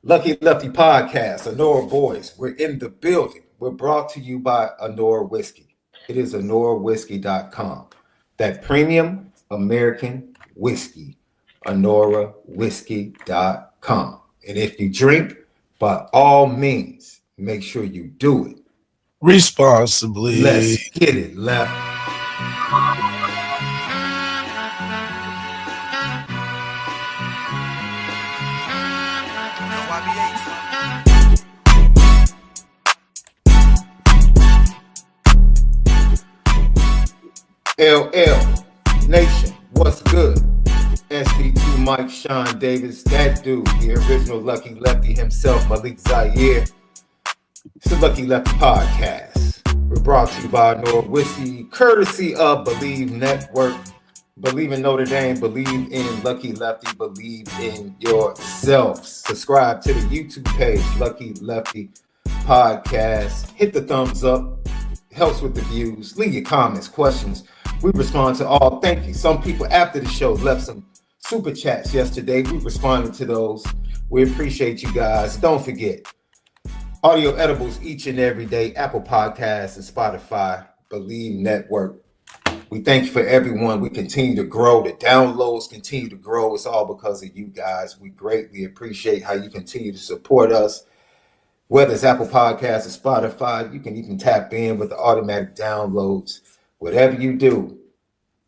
Lucky Lefty Podcast, Honora Boys. We're in the building. We're brought to you by Honora Whiskey. It is honorawhiskey.com. That premium American whiskey, honorawhiskey.com. And if you drink, by all means, make sure you do it responsibly. Let's get it, Left. LL Nation, what's good? SD2 Mike, Sean Davis, that dude, the original Lucky Lefty himself, Malik ZAIRE. It's the Lucky Lefty Podcast. We're brought to you by Honora Whiskey, courtesy of Believe Network. Believe in Notre Dame, believe in Lucky Lefty, believe in yourself. Subscribe to the YouTube page, Lucky Lefty Podcast. Hit the thumbs up, helps with the views. Leave your comments, questions. We respond to all. Thank you. Some people after the show left some super chats yesterday. We responded to those. We appreciate you guys. Don't forget, audio edibles each and every day. Apple Podcasts and Spotify. Believe Network. We thank you for everyone. We continue to grow. The downloads continue to grow. It's all because of you guys. We greatly appreciate how you continue to support us. Whether it's Apple Podcasts or Spotify, you can even tap in with the automatic downloads. Whatever you do,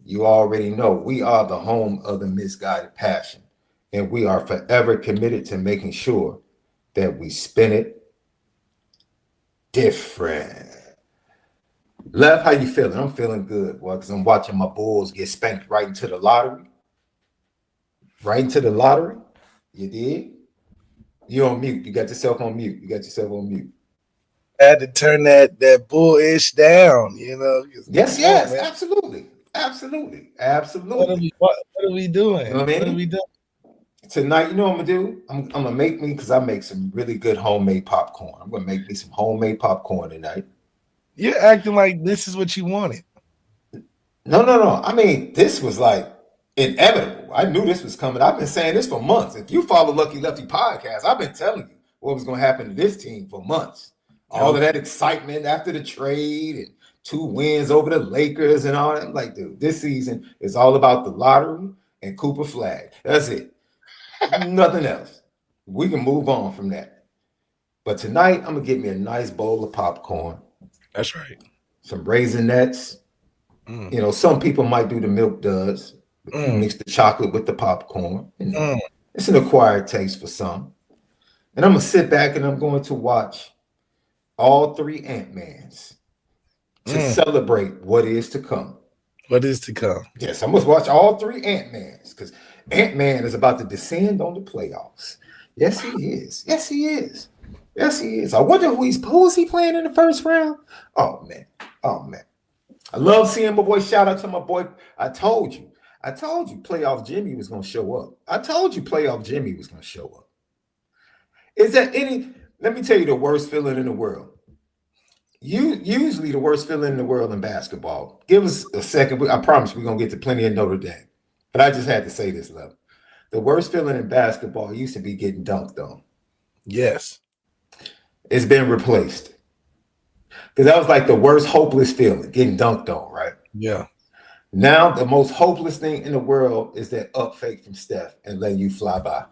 you already know we are the home of the misguided passion, and we are forever committed to making sure that we spin it different. Left, how you feeling? I'm feeling good, boy, because I'm watching my Bulls get spanked right into the lottery. Right into the lottery? You did? You're on mute. You got yourself on mute. I had to turn that bullish down, you know. Yes, absolutely. What are we doing? You know what are we doing? Tonight, you know what I'm gonna do? I'm gonna make me, because I make some really good homemade popcorn. I'm gonna make me some homemade popcorn tonight. You're acting like this is what you wanted. No. I mean, this was like inevitable. I knew this was coming. I've been saying this for months. If you follow Lucky Lefty Podcast, I've been telling you what was gonna happen to this team for months. All of that excitement after the trade and 2 wins over the Lakers and all that. I'm like, dude, this season is all about the lottery and Cooper Flag. That's it. Nothing else. We can move on from that. But tonight, I'm going to get me a nice bowl of popcorn. That's right. Some Raisinets. You know, some people might do the Milk Duds. Mix the chocolate with the popcorn. It's an acquired taste for some. And I'm going to sit back and I'm going to watch all 3 Ant-Mans to celebrate what is to come. What is to come? Yes, I must watch all 3 Ant-Mans because Ant-Man is about to descend on the playoffs. Yes, he is. I wonder who is he playing in the first round? Oh man. I love seeing my boy. Shout out to my boy. I told you playoff Jimmy was gonna show up. Is there any? Let me tell you the worst feeling in the world. Usually the worst feeling in the world in basketball. Give us a second. I promise we're going to get to plenty of Notre Dame. But I just had to say this, love. The worst feeling in basketball used to be getting dunked on. Yes. It's been replaced. Because that was like the worst hopeless feeling, getting dunked on, right? Yeah. Now the most hopeless thing in the world is that up fake from Steph and letting you fly by.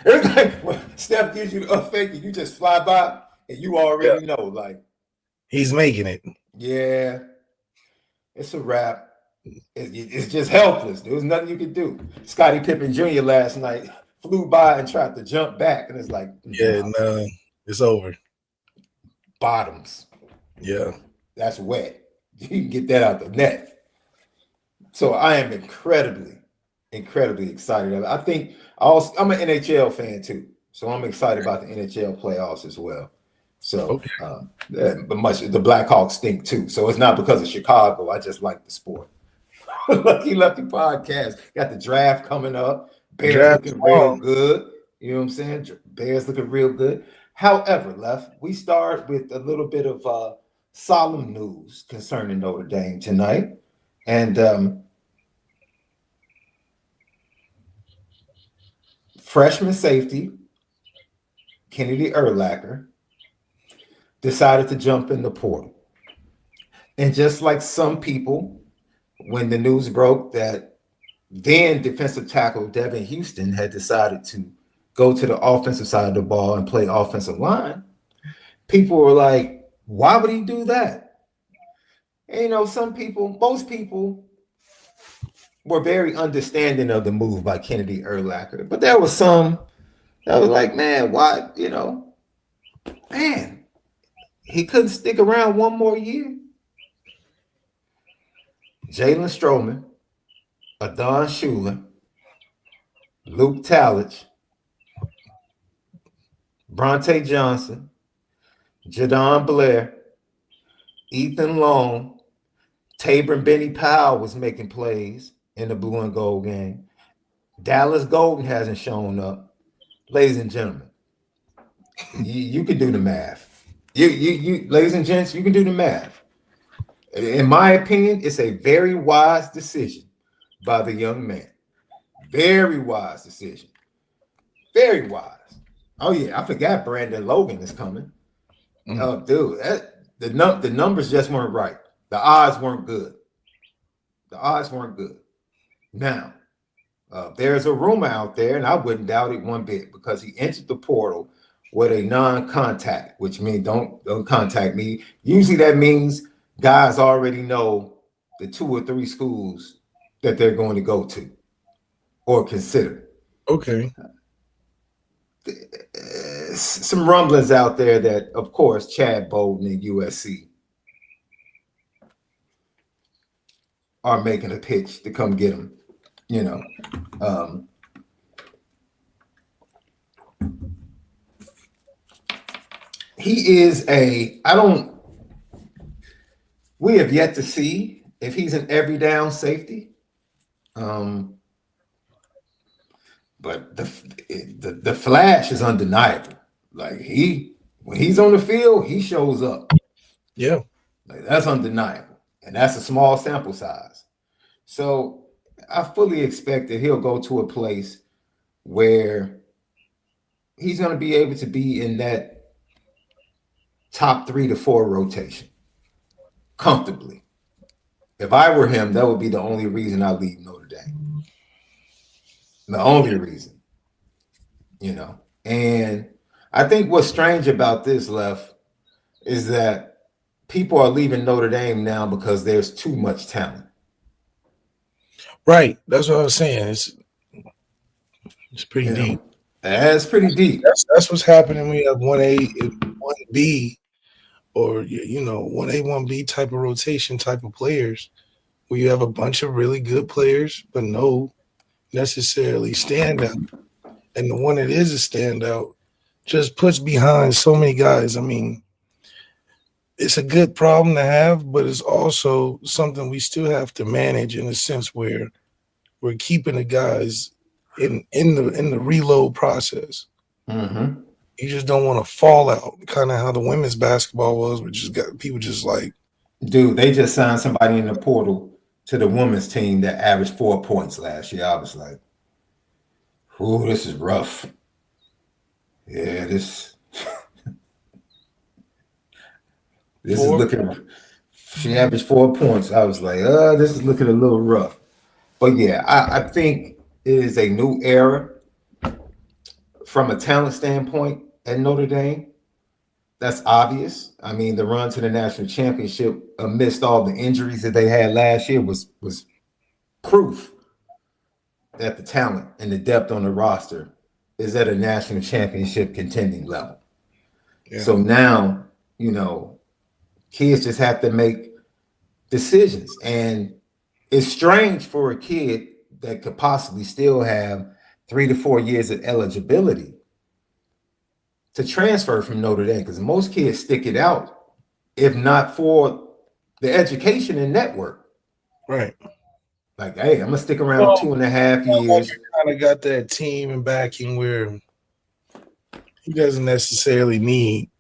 It's like when Steph gives you the up fake and you just fly by and you already know, like, he's making it. Yeah. It's a wrap. It's just helpless. There was nothing you could do. Scottie Pippen Jr. last night flew by and tried to jump back, and it's like, no, it's over. Bottoms. Yeah. That's wet. You can get that out the net. So I am incredibly excited. I think I'm an NHL fan too. So I'm excited about the NHL playoffs as well. So but the Blackhawks stink too. So it's not because of Chicago. I just like the sport. Lucky Lefty Podcast. Got the draft coming up. Bears looking real good. You know what I'm saying? Bears looking real good. However, Left, we start with a little bit of solemn news concerning Notre Dame tonight. And freshman safety Kennedy Urlacher, decided to jump in the portal. And just like some people, when the news broke that then defensive tackle Devin Houston had decided to go to the offensive side of the ball and play offensive line, people were like, why would he do that? And, you know, most people were very understanding of the move by Kennedy Urlacher. But there was some that was like, man, why, you know, man, he couldn't stick around one more year. Jalen Stroman, Adon Schuler, Luke Talich, Bronte Johnson, Jadon Blair, Ethan Long, Tabor and Benny Powell was making plays in the blue and gold game. Dallas Golden hasn't shown up. Ladies and gentlemen, you can do the math. You, ladies and gents, you can do the math. In my opinion, it's a very wise decision by the young man. Very wise decision. Very wise. Oh yeah, I forgot Brandon Logan is coming. Oh, dude, the numbers just weren't right. The odds weren't good. The odds weren't good. Now, there's a rumor out there, and I wouldn't doubt it one bit, because he entered the portal with a non-contact, which means don't contact me. Usually that means guys already know the 2 or 3 schools that they're going to go to or consider. Okay. Some rumblings out there that, of course, Chad Bowden and USC are making a pitch to come get him. You know, he is we have yet to see if he's an every down safety. But the flash is undeniable. Like when he's on the field, he shows up. Yeah. Like, that's undeniable. And that's a small sample size. So I fully expect that he'll go to a place where he's going to be able to be in that top 3 to 4 rotation comfortably. If I were him, that would be the only reason I leave Notre Dame. The only reason, you know. And I think what's strange about this, Left, is that people are leaving Notre Dame now because there's too much talent. Right. That's what I was saying. It's pretty deep. That's pretty deep. That's what's happening when you have 1A and 1B, or, you know, 1A, 1B type of rotation type of players, where you have a bunch of really good players, but no necessarily standout. And the one that is a standout just puts behind so many guys. I mean, it's a good problem to have, but it's also something we still have to manage, in a sense where we're keeping the guys in the reload process. Mm-hmm. You just don't want to fall out, kind of how the women's basketball was, which just got people just like, dude, they just signed somebody in the portal to the women's team that averaged 4 points last year. I was like, ooh, this is rough. Yeah, this is looking. She averaged 4 points. I was like, this is looking a little rough. But yeah, I think it is a new era from a talent standpoint at Notre Dame. That's obvious. I mean, the run to the national championship amidst all the injuries that they had last year was proof that the talent and the depth on the roster is at a national championship contending level. Yeah. So now, you know, kids just have to make decisions. And it's strange for a kid that could possibly still have 3 to 4 years of eligibility to transfer from Notre Dame, because most kids stick it out, if not for the education and network. Right. Like, hey, I'm gonna stick around 2.5 years. Kind of got that team and backing where he doesn't necessarily need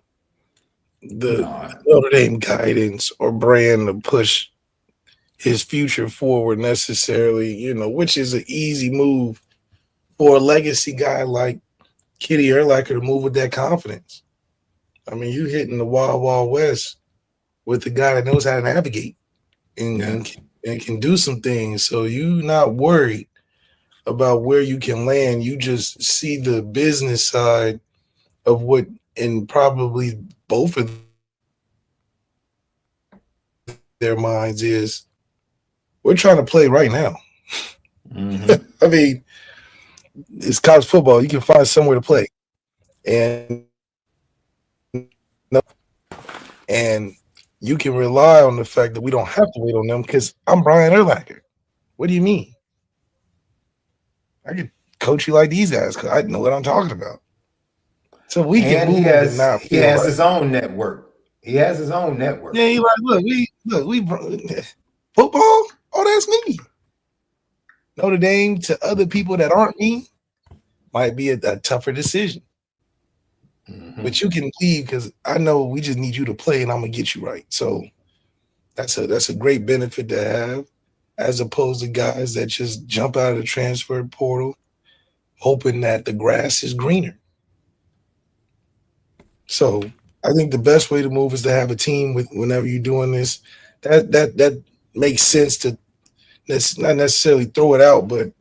the Notre Dame guidance or brand to push his future forward necessarily, you know, which is an easy move for a legacy guy like Kitty Urlacher to move with that confidence. I mean, you hitting the wild, wild west with the guy that knows how to navigate and can do some things. So you not worried about where you can land. You just see the business side of what, and probably both of their minds is, we're trying to play right now. I mean, it's college football. You can find somewhere to play. And you can rely on the fact that we don't have to wait on them because I'm Brian Urlacher. What do you mean? I could coach you like these guys because I know what I'm talking about. So we can move and not he feel has like his own network. He has his own network. yeah, he's like, we football. Oh, that's me. Notre Dame to other people that aren't me might be a tougher decision. But you can leave because I know we just need you to play and I'm gonna get you right. So that's a great benefit to have, as opposed to guys that just jump out of the transfer portal hoping that the grass is greener. So I think the best way to move is to have a team with whenever you're doing this. That makes sense to not necessarily throw it out, but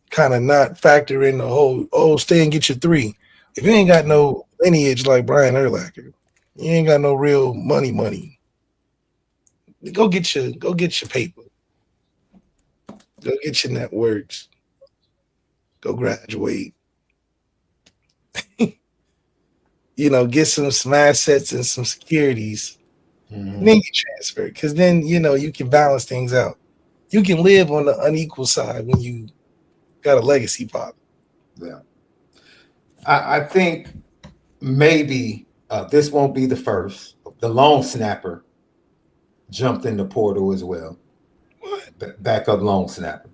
kind of not factor in the whole stay and get your 3. If you ain't got no lineage like Brian Urlacher, you ain't got no real money. Go get your paper. Go get your networks. Go graduate. Get some assets and some securities. And then you transfer. Because then, you can balance things out. You can live on the unequal side when you got a legacy father. Yeah. I think maybe this won't be the first. The long snapper jumped in the portal as well. What? Backup long snapper.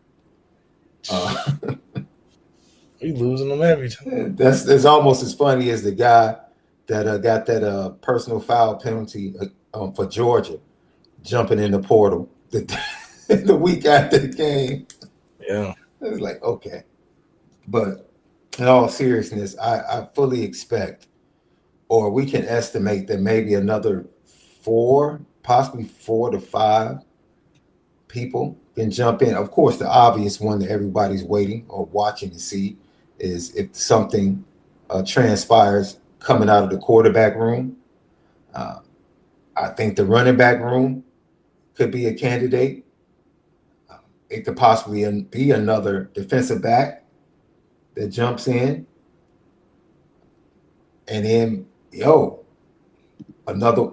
We losing them every time. That's almost as funny as the guy that got that personal foul penalty for Georgia, jumping in the portal the week after the game. Yeah. It's like, okay. But in all seriousness, I fully expect, or we can estimate that maybe another 4, possibly 4 to 5 people can jump in. Of course, the obvious one that everybody's waiting or watching to see is if something transpires coming out of the quarterback room. I think the running back room could be a candidate. It could possibly be another defensive back that jumps in. And then,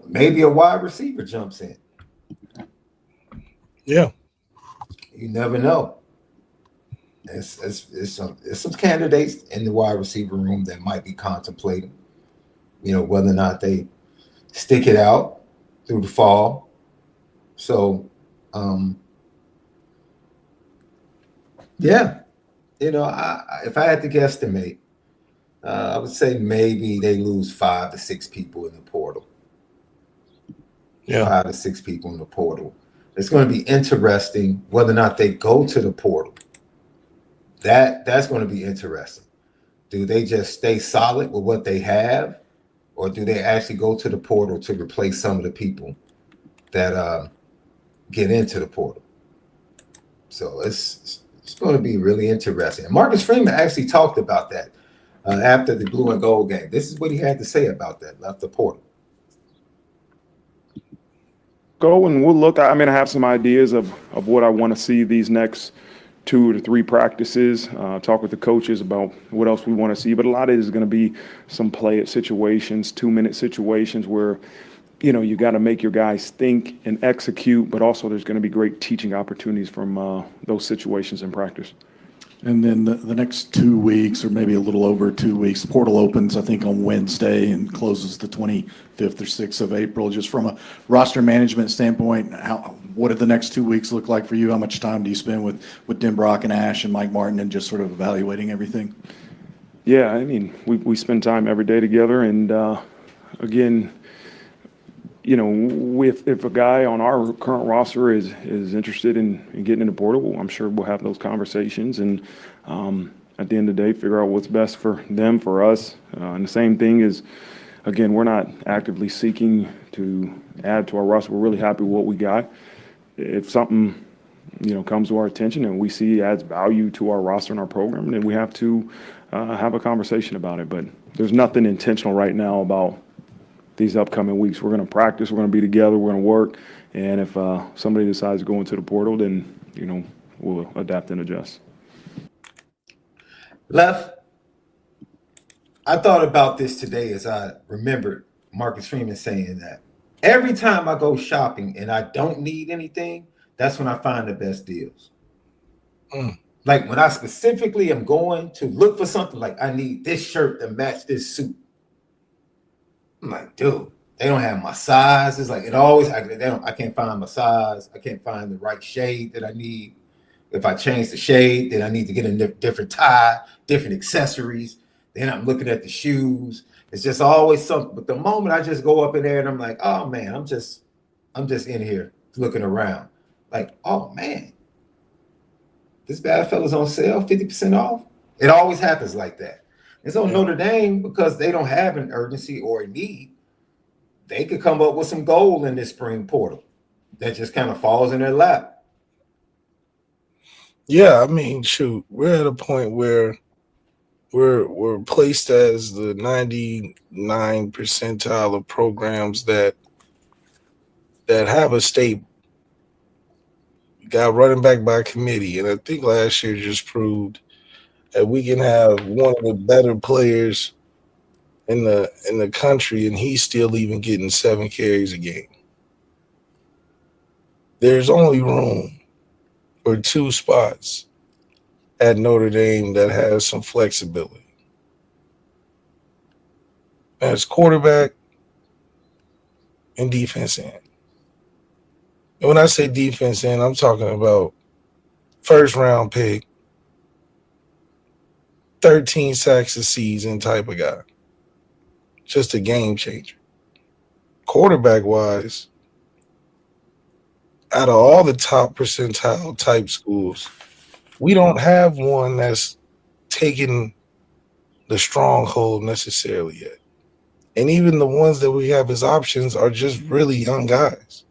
maybe a wide receiver jumps in. Yeah. You never know. It's some candidates in the wide receiver room that might be contemplating, whether or not they stick it out through the fall. So, yeah, if I had to guesstimate, I would say maybe they lose 5 to 6 people in the portal. Yeah. 5 to 6 people in the portal. It's going to be interesting whether or not they go to the portal. That's going to be interesting. Do they just stay solid with what they have, or do they actually go to the portal to replace some of the people that get into the portal? So it's going to be really interesting. And Marcus Freeman actually talked about that after the blue and gold game. This is what he had to say about that, left the portal. Go and we'll look. I have some ideas of what I want to see these next 2 to 3 practices. Talk with the coaches about what else we want to see. But a lot of it is going to be some play at situations, 2-minute situations where, you got to make your guys think and execute. But also there's going to be great teaching opportunities from those situations in practice. And then the next 2 weeks, or maybe a little over 2 weeks, portal opens, I think, on Wednesday and closes the 25th or 6th of April. Just from a roster management standpoint, what do the next 2 weeks look like for you? How much time do you spend with Tim Brock and Ash and Mike Martin and just sort of evaluating everything? Yeah, we spend time every day together. And, again, if a guy on our current roster is interested in getting in the portal, I'm sure we'll have those conversations. And at the end of the day, figure out what's best for them, for us. And the same thing is, again, we're not actively seeking to add to our roster. We're really happy with what we got. If something, comes to our attention and we see adds value to our roster and our program, then we have to have a conversation about it. But there's nothing intentional right now about these upcoming weeks. We're going to practice. We're going to be together. We're going to work. And if somebody decides to go into the portal, then, we'll adapt and adjust. Left, I thought about this today as I remembered Marcus Freeman saying that every time I go shopping and I don't need anything, that's when I find the best deals. Like when I specifically am going to look for something, like I need this shirt to match this suit. I'm like, dude, they don't have my size. It's like I can't find my size. I can't find the right shade that I need. If I change the shade, then I need to get a different tie, different accessories. Then I'm looking at the shoes. It's just always something. But the moment I just go up in there and I'm like, oh man, I'm just in here looking around. Like, oh man, this bad fella's on sale, 50% off. It always happens like that. And so Notre Dame, because they don't have an urgency or a need, they could come up with some gold in this spring portal that just kind of falls in their lap. Yeah, I mean, shoot, we're at a point where we're placed as the 99 percentile of programs that have a stable. Got running back by committee, and I think last year just proved that we can have one of the better players in the country, and he's still even getting 7 carries a game. There's only room for 2 spots at Notre Dame that has some flexibility. That's quarterback and defense end. And when I say defense end, I'm talking about first round pick, 13 sacks a season type of guy. Just a game changer. Quarterback wise, out of all the top percentile type schools, we don't have one that's taken the stronghold necessarily yet. And even the ones that we have as options are just really young guys.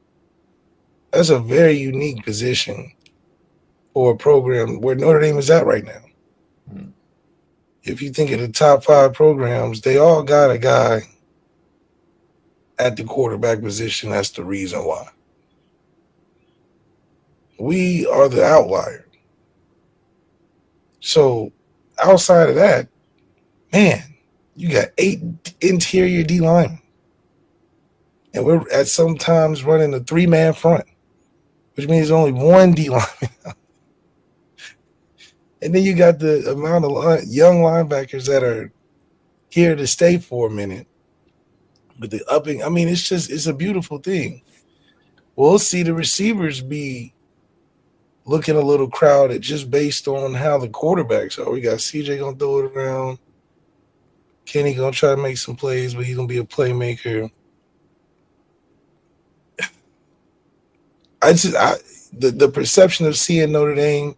That's a very unique position for a program where Notre Dame is at right now. If you think of the top 5 programs, they all got a guy at the quarterback position. That's the reason why. We are the outlier. So outside of that, man, you got 8 interior D linemen. And we're at sometimes running a 3-man front, which means only 1 D lineman. And then you got the amount of young linebackers that are here to stay for a minute. With the upping, I mean, it's a beautiful thing. We'll see the receivers be looking a little crowded just based on how the quarterbacks are. We got CJ going to throw it around. Kenny going to try to make some plays, but he's going to be a playmaker. The perception of seeing Notre Dame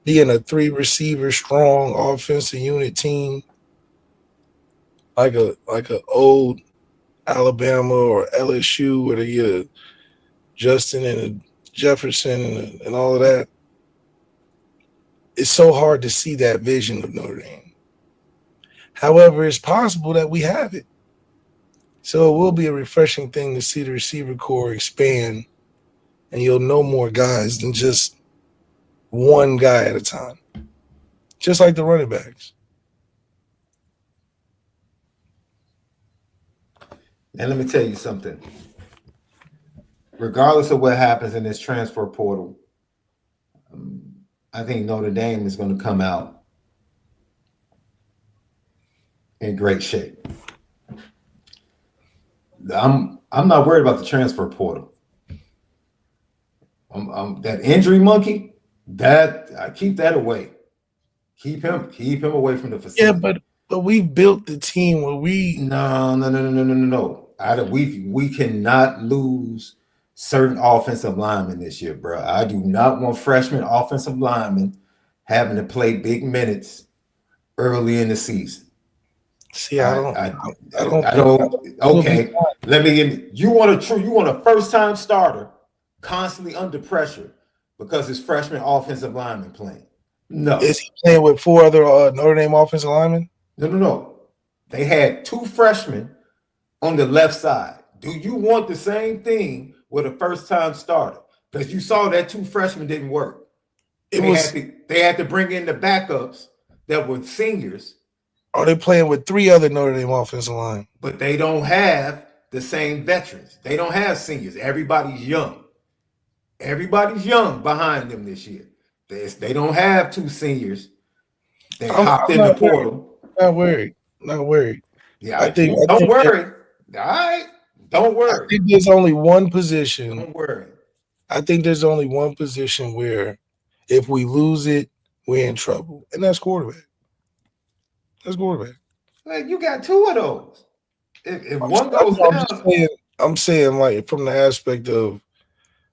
being a 3-receiver strong offensive unit team, like a old Alabama or LSU where they get a Justin and a Jefferson and all of that. It's so hard to see that vision of Notre Dame. However, it's possible that we have it. So it will be a refreshing thing to see the receiver core expand, and you'll know more guys than just one guy at a time, just like the running backs. And let me tell you something. Regardless of what happens in this transfer portal, I think Notre Dame is going to come out in great shape. I'm not worried about the transfer portal. That injury monkey, that I keep that away. Keep him away from the facility. Yeah, but we've built the team where we No. We cannot lose certain offensive linemen this year, bro. I do not want freshman offensive linemen having to play big minutes early in the season. See, I don't. Okay, let me give you want a first time starter constantly under pressure because his freshman offensive lineman playing. No. Is he playing with 4 other Notre Dame offensive linemen? No. They had 2 freshmen on the left side. Do you want the same thing with a first time starter? Because you saw that 2 freshmen didn't work. They had to bring in the backups that were seniors. Are they playing with 3 other Notre Dame offensive line? But they don't have the same veterans. They don't have seniors. Everybody's young. Everybody's young behind them this year. They don't have 2 seniors. They hopped in the portal. Not worried. Yeah, don't worry. All right. Don't worry. I think there's only one position. Don't worry. I think there's only one position where if we lose it, we're in trouble. And that's quarterback. Like you got 2 of those. If one goes down, I'm saying like from the aspect of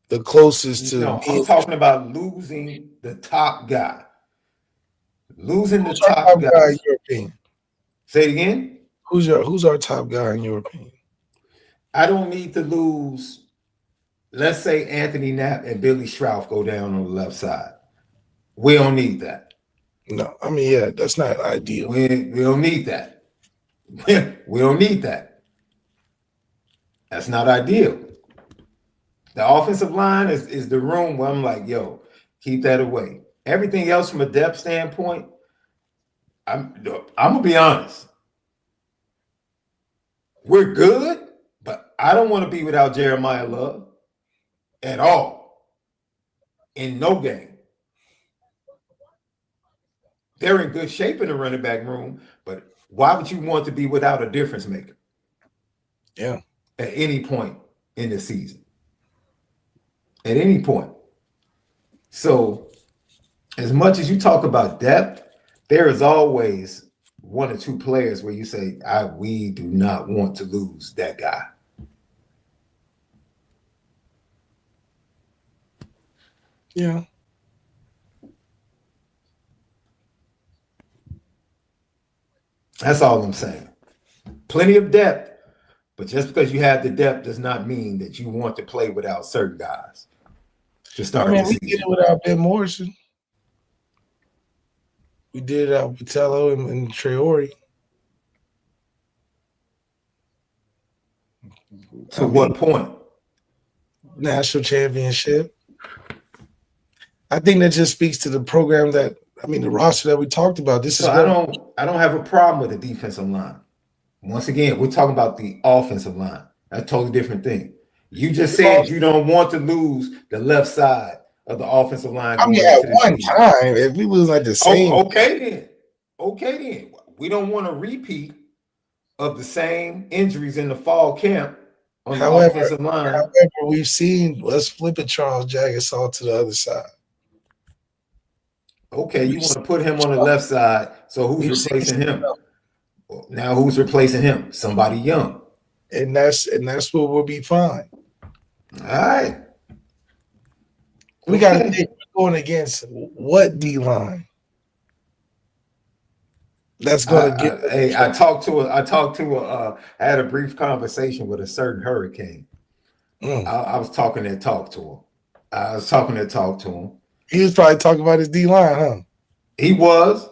the closest to. No, I'm talking about losing the top guy. Losing the top guy in your opinion. Say it again. Who's our top guy in your opinion? I don't need to lose. Let's say Anthony Knapp and Billy Schrauff go down on the left side. We don't need that. No, I mean, yeah, that's not ideal. We don't need that. We don't need that. That's not ideal. The offensive line is the room where I'm like, yo, keep that away. Everything else from a depth standpoint, I'm gonna be honest. We're good, but I don't want to be without Jeremiah Love at all. In no game. They're in good shape in the running back room, but why would you want to be without a difference maker? Yeah. At any point in the season. At any point. So, as much as you talk about depth, there is always 1 or 2 players where you say, we do not want to lose that guy. Yeah. That's all I'm saying. Plenty of depth, but just because you have the depth does not mean that you want to play without certain guys to start the season. We did it without Ben Morrison. We did it out Vitello and Traore. To what point? National championship. I think that just speaks to the program the roster that we talked about. I don't have a problem with the defensive line. Once again, we're talking about the offensive line. That's a totally different thing. You just said you don't want to lose the left side of the offensive line. At one time, if we lose like the same. Okay then. We don't want a repeat of the same injuries in the fall camp on the offensive line. However, we've seen, let's flip it, Charles Jagger to the other side. Okay, you want to put him on the left side, so who's replacing him? Now who's replacing him? Somebody young. And that's what will be fine. All right. We got to think we're going against what D-line? That's going to get. Hey, I had a brief conversation with a certain Hurricane. I was talking that talk to him. He was probably talking about his D-line, huh? He was.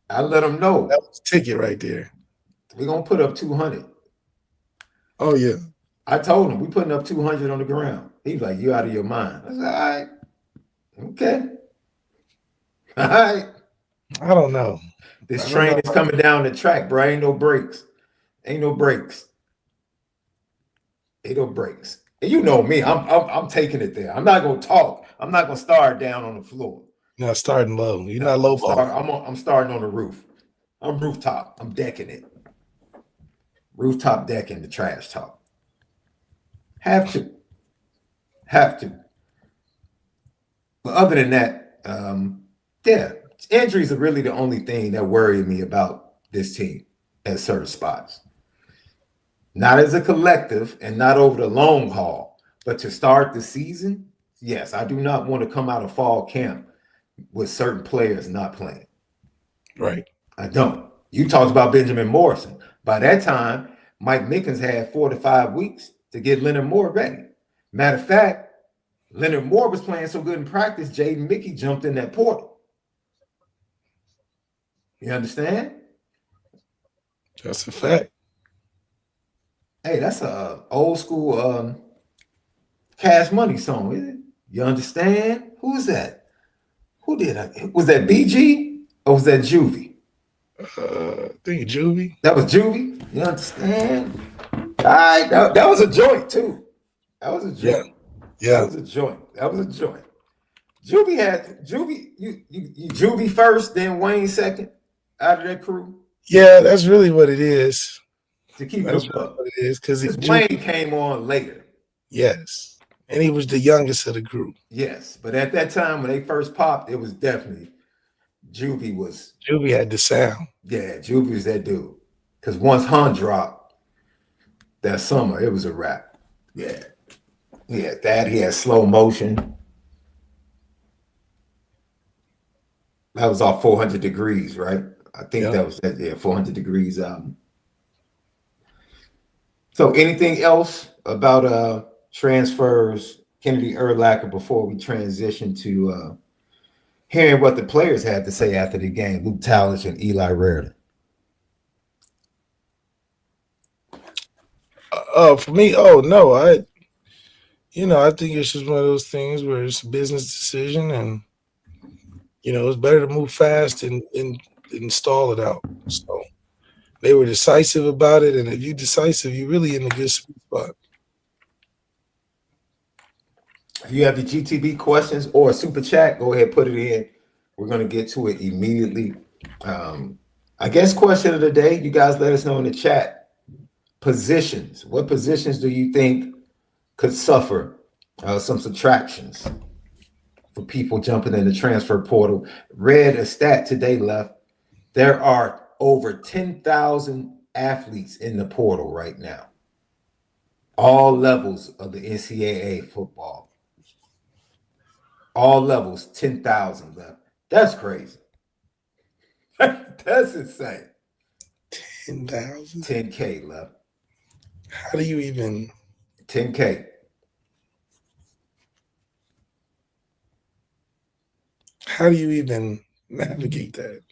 I let him know. That was a ticket right there. We're going to put up 200. Oh, yeah. I told him, we're putting up 200 on the ground. He was like, you out of your mind. I said, all right. Okay. All right. I don't know. This train is coming down the track, bro. Ain't no brakes. And you know me. I'm taking it there. I'm not gonna talk. I'm not gonna start down on the floor. You're not starting low. You're not low ball. I'm starting on the roof. I'm rooftop. I'm decking it. Rooftop decking the trash talk. Have to. But other than that, injuries are really the only thing that worry me about this team at certain spots. Not as a collective and not over the long haul, but to start the season, yes, I do not want to come out of fall camp with certain players not playing. Right. I don't. You talked about Benjamin Morrison. By that time, Mike Mickens had 4 to 5 weeks to get Leonard Moore ready. Matter of fact, Leonard Moore was playing so good in practice, Jaden Mickey jumped in that portal. You understand? That's a fact. Hey, that's a old school Cash Money song, isn't it? You understand? Who's that? Who did that? Was that BG or was that Juvie? I think Juvie. That was Juvie. You understand? All right, that was a joint too. That was a joint. Yeah. That was a joint. That was a joint. Juvie had you Juvie first, then Wayne second out of that crew. Yeah, that's really what it is. To keep That's it really up. what it is because Wayne came on later. Yes, and he was the youngest of the group. Yes, but at that time when they first popped, it was definitely Juvie was. Juvie had the sound. Yeah, Juvie was that dude. Because once Hun dropped that summer, it was a wrap. Yeah. He had that. He had Slow Motion. That was off 400 Degrees, right? I think that was that. Yeah, 400 Degrees album. So anything else about transfers, Kennedy Urlacher, before we transition to hearing what the players had to say after the game, Luke Talich and Eli Rariden? For me, no, I think it's just one of those things where it's a business decision, and it's better to move fast and stall it out. So they were decisive about it, and if you're decisive, you're really in a good spot. If you have the GTB questions or a super chat, go ahead, put it in. We're going to get to it immediately. I guess question of the day, you guys let us know in the chat. Positions. What positions do you think could suffer some subtractions for people jumping in the transfer portal? Read a stat today, Left. There are over 10,000 athletes in the portal right now. All levels of the NCAA football. All levels, 10,000 left. That's crazy. That's insane. 10,000? 10K left. How do you even? 10K. How do you even navigate that?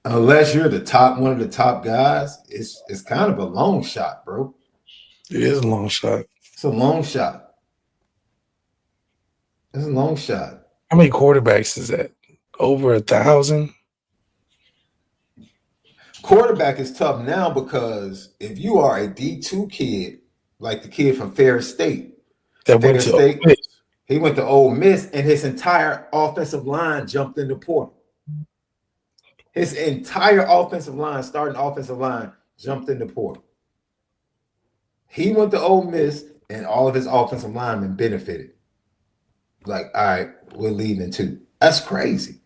Unless you're one of the top guys, it's kind of a long shot, bro. It is a long shot. It's a long shot. It's a long shot. How many quarterbacks is that? Over 1,000? Quarterback is tough now because if you are a D2 kid, like the kid from Ferris State, he went to Ole Miss, and his entire offensive line jumped in the portal. His entire starting offensive line, jumped in the portal. He went to Ole Miss, and all of his offensive linemen benefited. Like, all right, we're leaving too. That's crazy.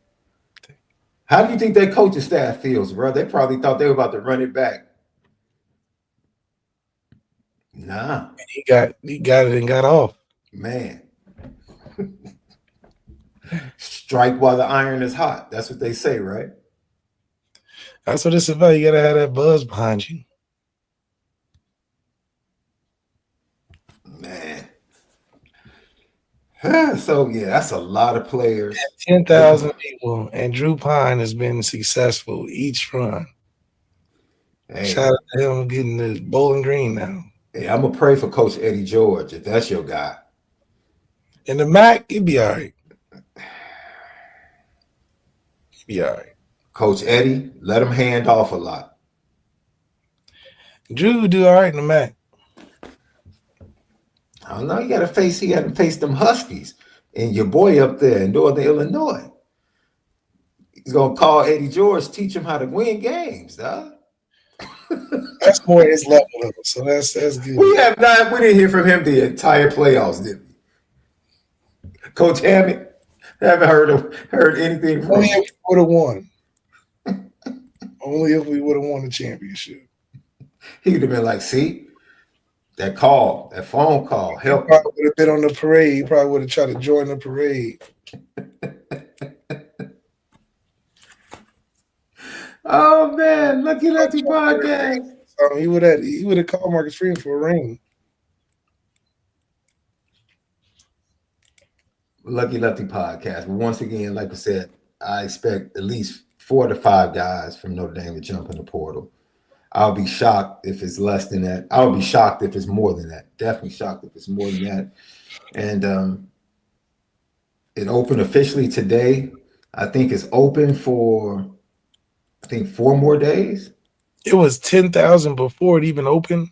How do you think that coaching staff feels, bro? They probably thought they were about to run it back. Nah. He got it and got off. Man. Strike while the iron is hot. That's what they say, right? That's what it's about. You got to have that buzz behind you. Man. So, yeah, that's a lot of players. 10,000 people, and Drew Pine has been successful each run. Hey. Shout out to him getting the Bowling Green now. Hey, I'm going to pray for Coach Eddie George if that's your guy. In the MAC, he'd be all right. He'd be all right. Coach Eddie, let him hand off a lot. Drew would do all right in the MAC. I don't know. He got to face them Huskies and your boy up there in Northern Illinois. He's going to call Eddie George, teach him how to win games, dog. That's more his level, so that's good. We didn't hear from him the entire playoffs, did we? Coach Hammett, haven't heard anything from him. Only 4-1. Only if we would have won the championship. He could have been like, see, that call, that phone call, He help. probably would have been on the parade. He probably would have tried to join the parade. Oh man, Lucky Lefty podcast. He would have called Marcus Freeman for a ring. Lucky Lefty podcast. But once again, like I said, I expect at least 4 to 5 guys from Notre Dame to jump in the portal. I'll be shocked if it's less than that. I'll be shocked if it's more than that. Definitely shocked if it's more than that. And it opened officially today. I think it's open for 4 more days. It was 10,000 before it even opened.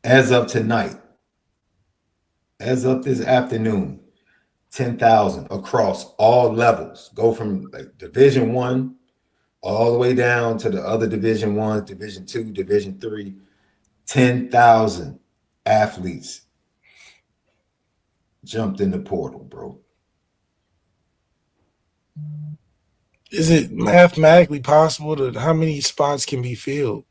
As of tonight, as of this afternoon, 10,000 across all levels. Go from like Division 1 all the way down to the other Division 1, Division 2, Division 3. 10,000 athletes jumped in the portal, bro. Is it mathematically possible that how many spots can be filled?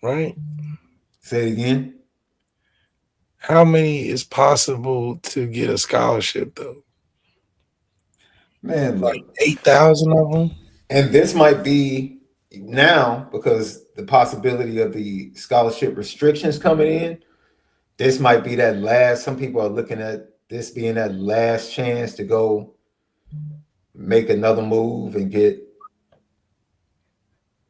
Right? Say it again. How many is possible to get a scholarship though? Man, Like 8,000 of them? and this might be now because the possibility of the scholarship restrictions coming in. This might be that last. Some people are looking at this being that last chance to go make another move and get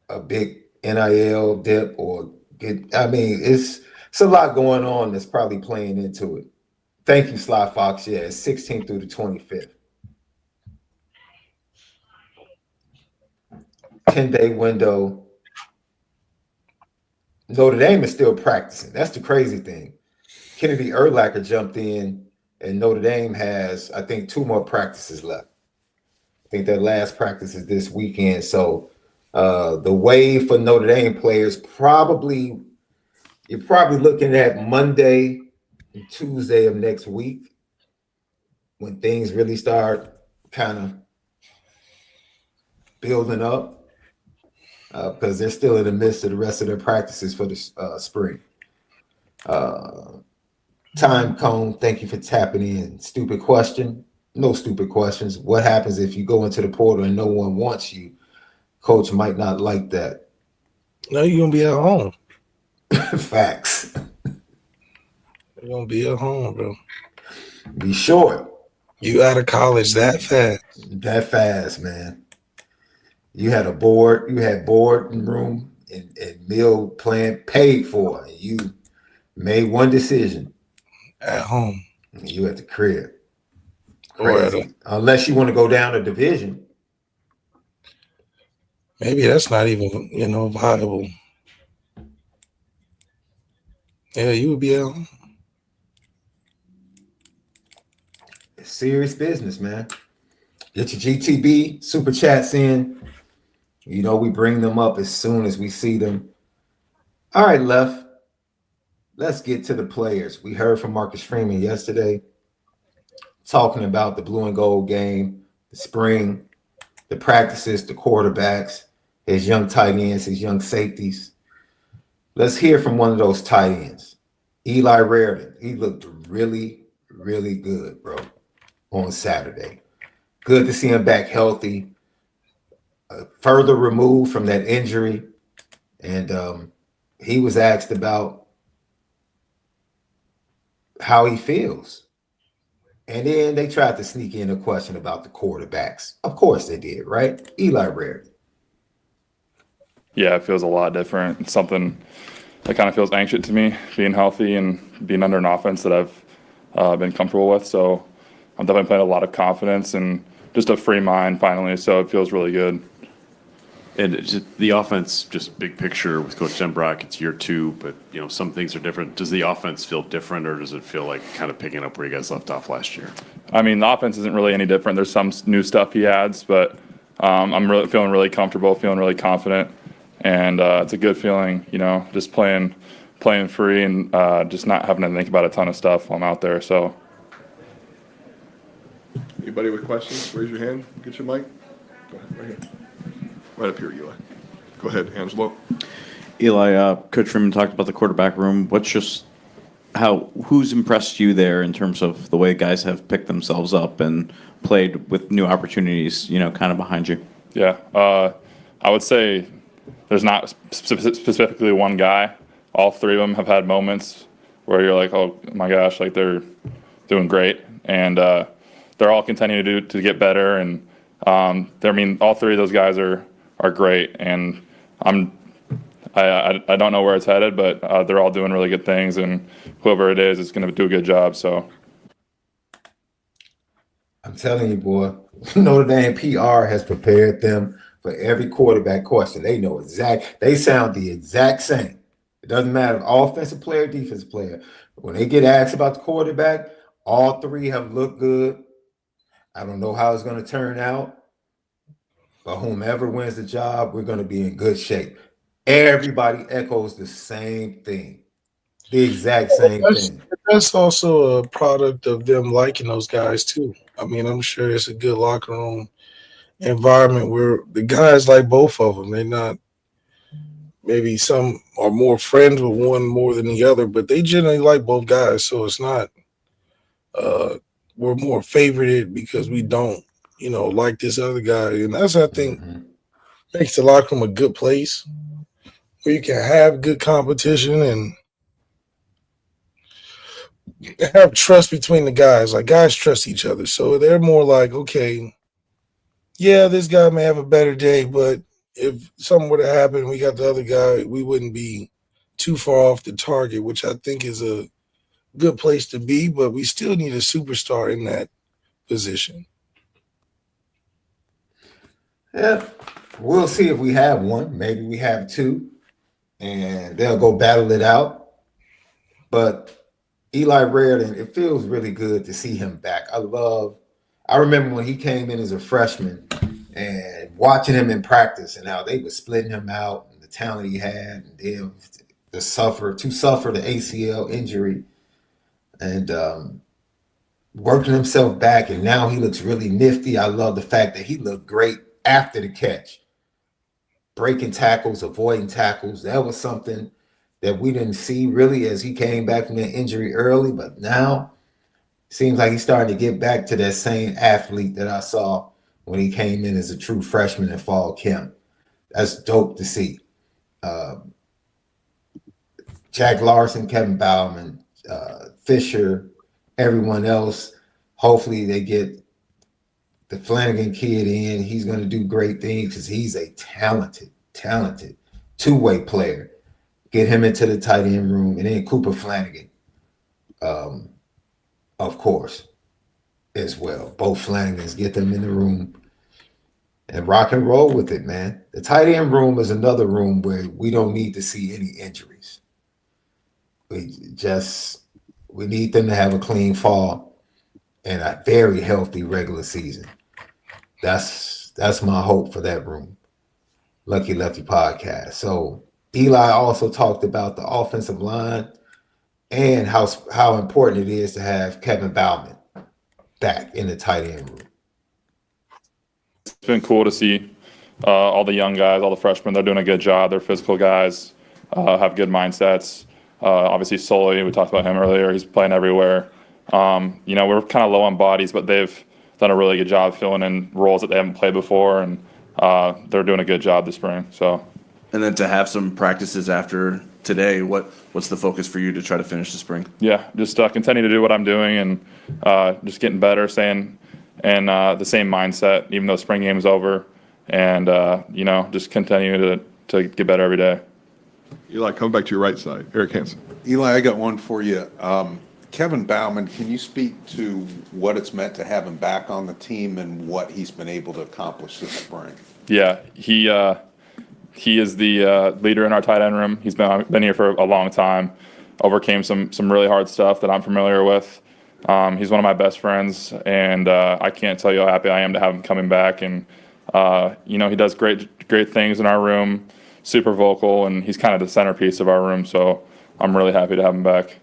a big NIL dip or get. I mean, it's a lot going on that's probably playing into it. Thank you, Sly Fox. Yeah, it's 16th through the 25th. 10-day window. Notre Dame is still practicing. That's the crazy thing. Kennedy Urlacher jumped in, and Notre Dame has, I think, 2 more practices left. I think their last practice is this weekend. So the wave for Notre Dame players you're probably looking at Monday and Tuesday of next week when things really start kind of building up. Because they're still in the midst of the rest of their practices for the spring. Time Cone, thank you for tapping in. Stupid question. No stupid questions. What happens if you go into the portal and no one wants you? Coach might not like that. No, you're going to be at home. Facts. You're going to be at home, bro. Be short. You out of college that fast. That fast, man. You had board room and meal plan paid for. And you made one decision. At home. You at the crib. Crazy. Unless you want to go down a division. Maybe that's not even, viable. Yeah, you would be at home. It's serious business, man. Get your GTB super chats in. We bring them up as soon as we see them. All right, Left. Let's get to the players. We heard from Marcus Freeman yesterday talking about the blue and gold game, the spring, the practices, the quarterbacks, his young tight ends, his young safeties. Let's hear from one of those tight ends, Eli Rariden. He looked really, really good, bro, on Saturday. Good to see him back healthy. Further removed from that injury, and he was asked about how he feels, and then they tried to sneak in a question about the quarterbacks. Of course they did, right? Eli Rariden. Yeah, it feels a lot different. It's something that kind of feels anxious to me, being healthy and being under an offense that I've been comfortable with. So I'm definitely playing a lot of confidence and just a free mind finally. So it feels really good. And just the offense, just big picture with Coach Denbrock, it's year 2, but some things are different. Does the offense feel different, or does it feel like kind of picking up where you guys left off last year? I mean, the offense isn't really any different. There's some new stuff he adds, but I'm really feeling really comfortable, feeling really confident. and it's a good feeling, just playing free and just not having to think about a ton of stuff while I'm out there. So. Anybody with questions? Raise your hand. Get your mic. Go ahead, right here. Right up here, Eli. Go ahead, Angelo. Eli, Coach Freeman talked about the quarterback room. Who's impressed you there in terms of the way guys have picked themselves up and played with new opportunities, kind of behind you? Yeah, I would say there's not specifically one guy. All three of them have had moments where you're like, oh my gosh, like they're doing great, and they're all continuing to get better. And all three of those guys are great, and I don't know where it's headed, but they're all doing really good things, and whoever it is going to do a good job. So I'm telling you, boy, Notre Dame PR has prepared them for every quarterback question. They know they sound the exact same. It doesn't matter, offensive player, defensive player. When they get asked about the quarterback, all three have looked good. I don't know how it's going to turn out, but whomever wins the job, we're going to be in good shape. Everybody echoes the same thing, the exact same thing. That's also a product of them liking those guys too. I mean, I'm sure it's a good locker room environment where the guys like both of them. They're not, maybe some are more friends with one more than the other, but they generally like both guys. So it's not we're more favorited because we don't, like this other guy. And that's, I think, makes the locker room a good place where you can have good competition and have trust between the guys. Like, guys trust each other. So they're more like, okay, yeah, this guy may have a better day, but if something were to happen, we got the other guy, we wouldn't be too far off the target, which I think is a good place to be, but we still need a superstar in that position. Yeah, we'll see if we have one. Maybe we have two, and they'll go battle it out. But Eli Rariden, it feels really good to see him back. I remember when he came in as a freshman and watching him in practice and how they were splitting him out and the talent he had, and then to suffer the ACL injury and working himself back, and now he looks really nifty. I love the fact that he looked great after the catch, breaking tackles, avoiding tackles. That was something that we didn't see really as he came back from that injury early, but now it seems like he's starting to get back to that same athlete that I saw when he came in as a true freshman in fall camp. That's dope to see. Jack Larson, Kevin Bauman, Fisher, everyone else, hopefully they get the Flanagan kid in. He's going to do great things because he's a talented two-way player. Get him into the tight end room, and then Cooper Flanagan, of course, as well. Both Flanagans, get them in the room and rock and roll with it, man. The tight end room is another room where we don't need to see any injuries. We need them to have a clean fall and a very healthy regular season. That's my hope for that room. Lucky Lefty podcast. So Eli also talked about the offensive line and how important it is to have Kevin Bauman back in the tight end room. It's been cool to see all the young guys, all the freshmen. They're doing a good job. They're physical guys, have good mindsets. Obviously, Sully, we talked about him earlier. He's playing everywhere. We're kind of low on bodies, but they've done a really good job filling in roles that they haven't played before, and they're doing a good job this spring. So, and then to have some practices after today, what's the focus for you to try to finish the spring? Yeah, just continue to do what I'm doing and just getting better, staying in the same mindset, even though spring game's over, and just continue to get better every day. Eli, come back to your right side. Eric Hansen. Eli, I got one for you. Kevin Bauman, can you speak to what it's meant to have him back on the team and what he's been able to accomplish this spring? Yeah, he is the leader in our tight end room. He's been here for a long time, overcame some really hard stuff that I'm familiar with. He's one of my best friends, and I can't tell you how happy I am to have him coming back. And he does great things in our room, super vocal, and he's kind of the centerpiece of our room. So I'm really happy to have him back.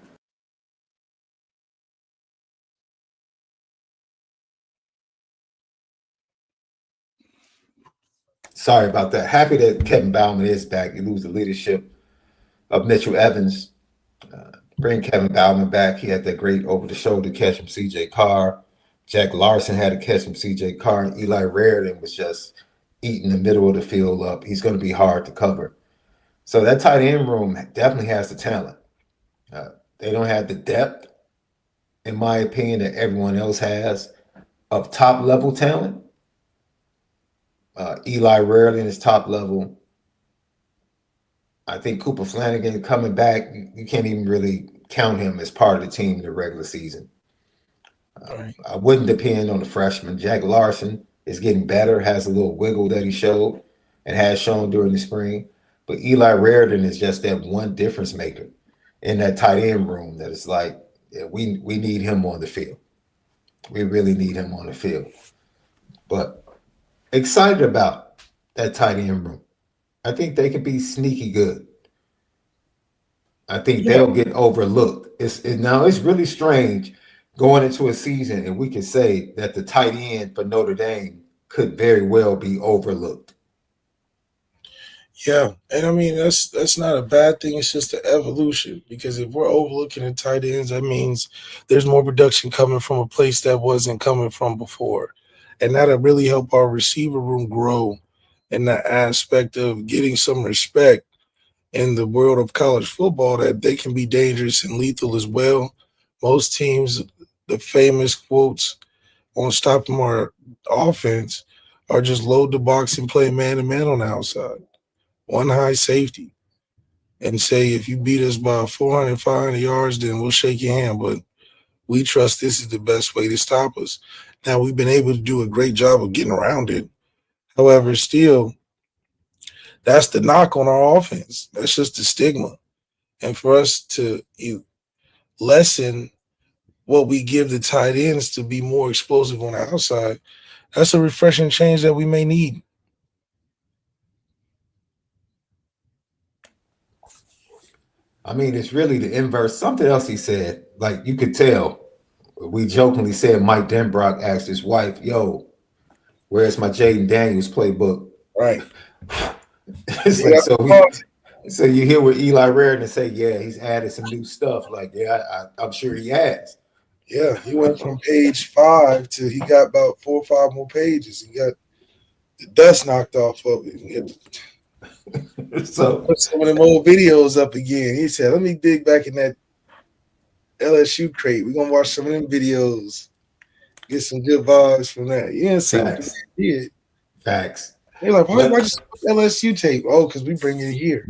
Sorry about that. Happy that Kevin Bauman is back. You lose the leadership of Mitchell Evans. Bring Kevin Bauman back. He had that great over-the-shoulder catch from C.J. Carr. Jack Larson had a catch from C.J. Carr, and Eli Rariden was just eating the middle of the field up. He's going to be hard to cover. So that tight end room definitely has the talent. They don't have the depth, in my opinion, that everyone else has of top-level talent. Eli Rariden is top level. I think Cooper Flanagan coming back, you can't even really count him as part of the team in the regular season. I wouldn't depend on the freshman. Jack Larson is getting better, has a little wiggle that he showed and has shown during the spring. But Eli Rariden is just that one difference maker in that tight end room that it's like, yeah, we need him on the field. We really need him on the field. But excited about that tight end room. I think they could be sneaky good. I think they'll get overlooked. Now it's really strange going into a season and we can say that the tight end for Notre Dame could very well be overlooked. Yeah, and I mean that's not a bad thing. It's just the evolution, because if we're overlooking the tight ends, that means there's more production coming from a place that wasn't coming from before, and that'll really help our receiver room grow in that aspect of getting some respect in the world of college football, that they can be dangerous and lethal as well. Most teams, the famous quotes on stopping our offense are just load the box and play man-to-man on the outside. One high safety, and say, if you beat us by 400, 500 yards, then we'll shake your hand. But we trust this is the best way to stop us. Now, we've been able to do a great job of getting around it. However, still, that's the knock on our offense. That's just the stigma. And for us to lessen what we give the tight ends to be more explosive on the outside, that's a refreshing change that we may need. I mean, it's really the inverse. Something else he said, like you could tell. We jokingly said Mike Denbrock asked his wife, "Yo, where's my Jaden Daniels playbook?" Right. It's like so you hear with Eli Rariden say, "Yeah, he's added some new stuff." Like, yeah, I'm sure he has. Yeah, he went from page 5 to he got about 4 or 5 more pages. He got the dust knocked off of it. So put some of them old videos up again. He said, "Let me dig back in that LSU crate. We're gonna watch some of them videos, get some good vibes from that." You didn't see what he did. Facts. They're like, why just LSU tape? Oh, because we bring it here.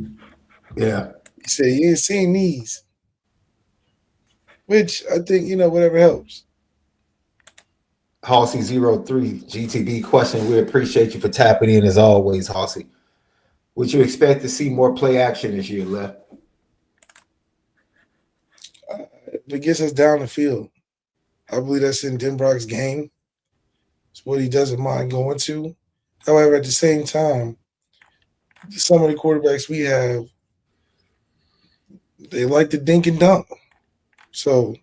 Yeah. He said, "You ain't seen these," which I think, whatever helps. Halsey03 GTB question. We appreciate you for tapping in as always, Halsey. Would you expect to see more play action this year, Left? It gets us down the field. I believe that's in Denbrock's game. It's what he doesn't mind going to. However, at the same time, some of the quarterbacks we have, they like to dink and dunk. So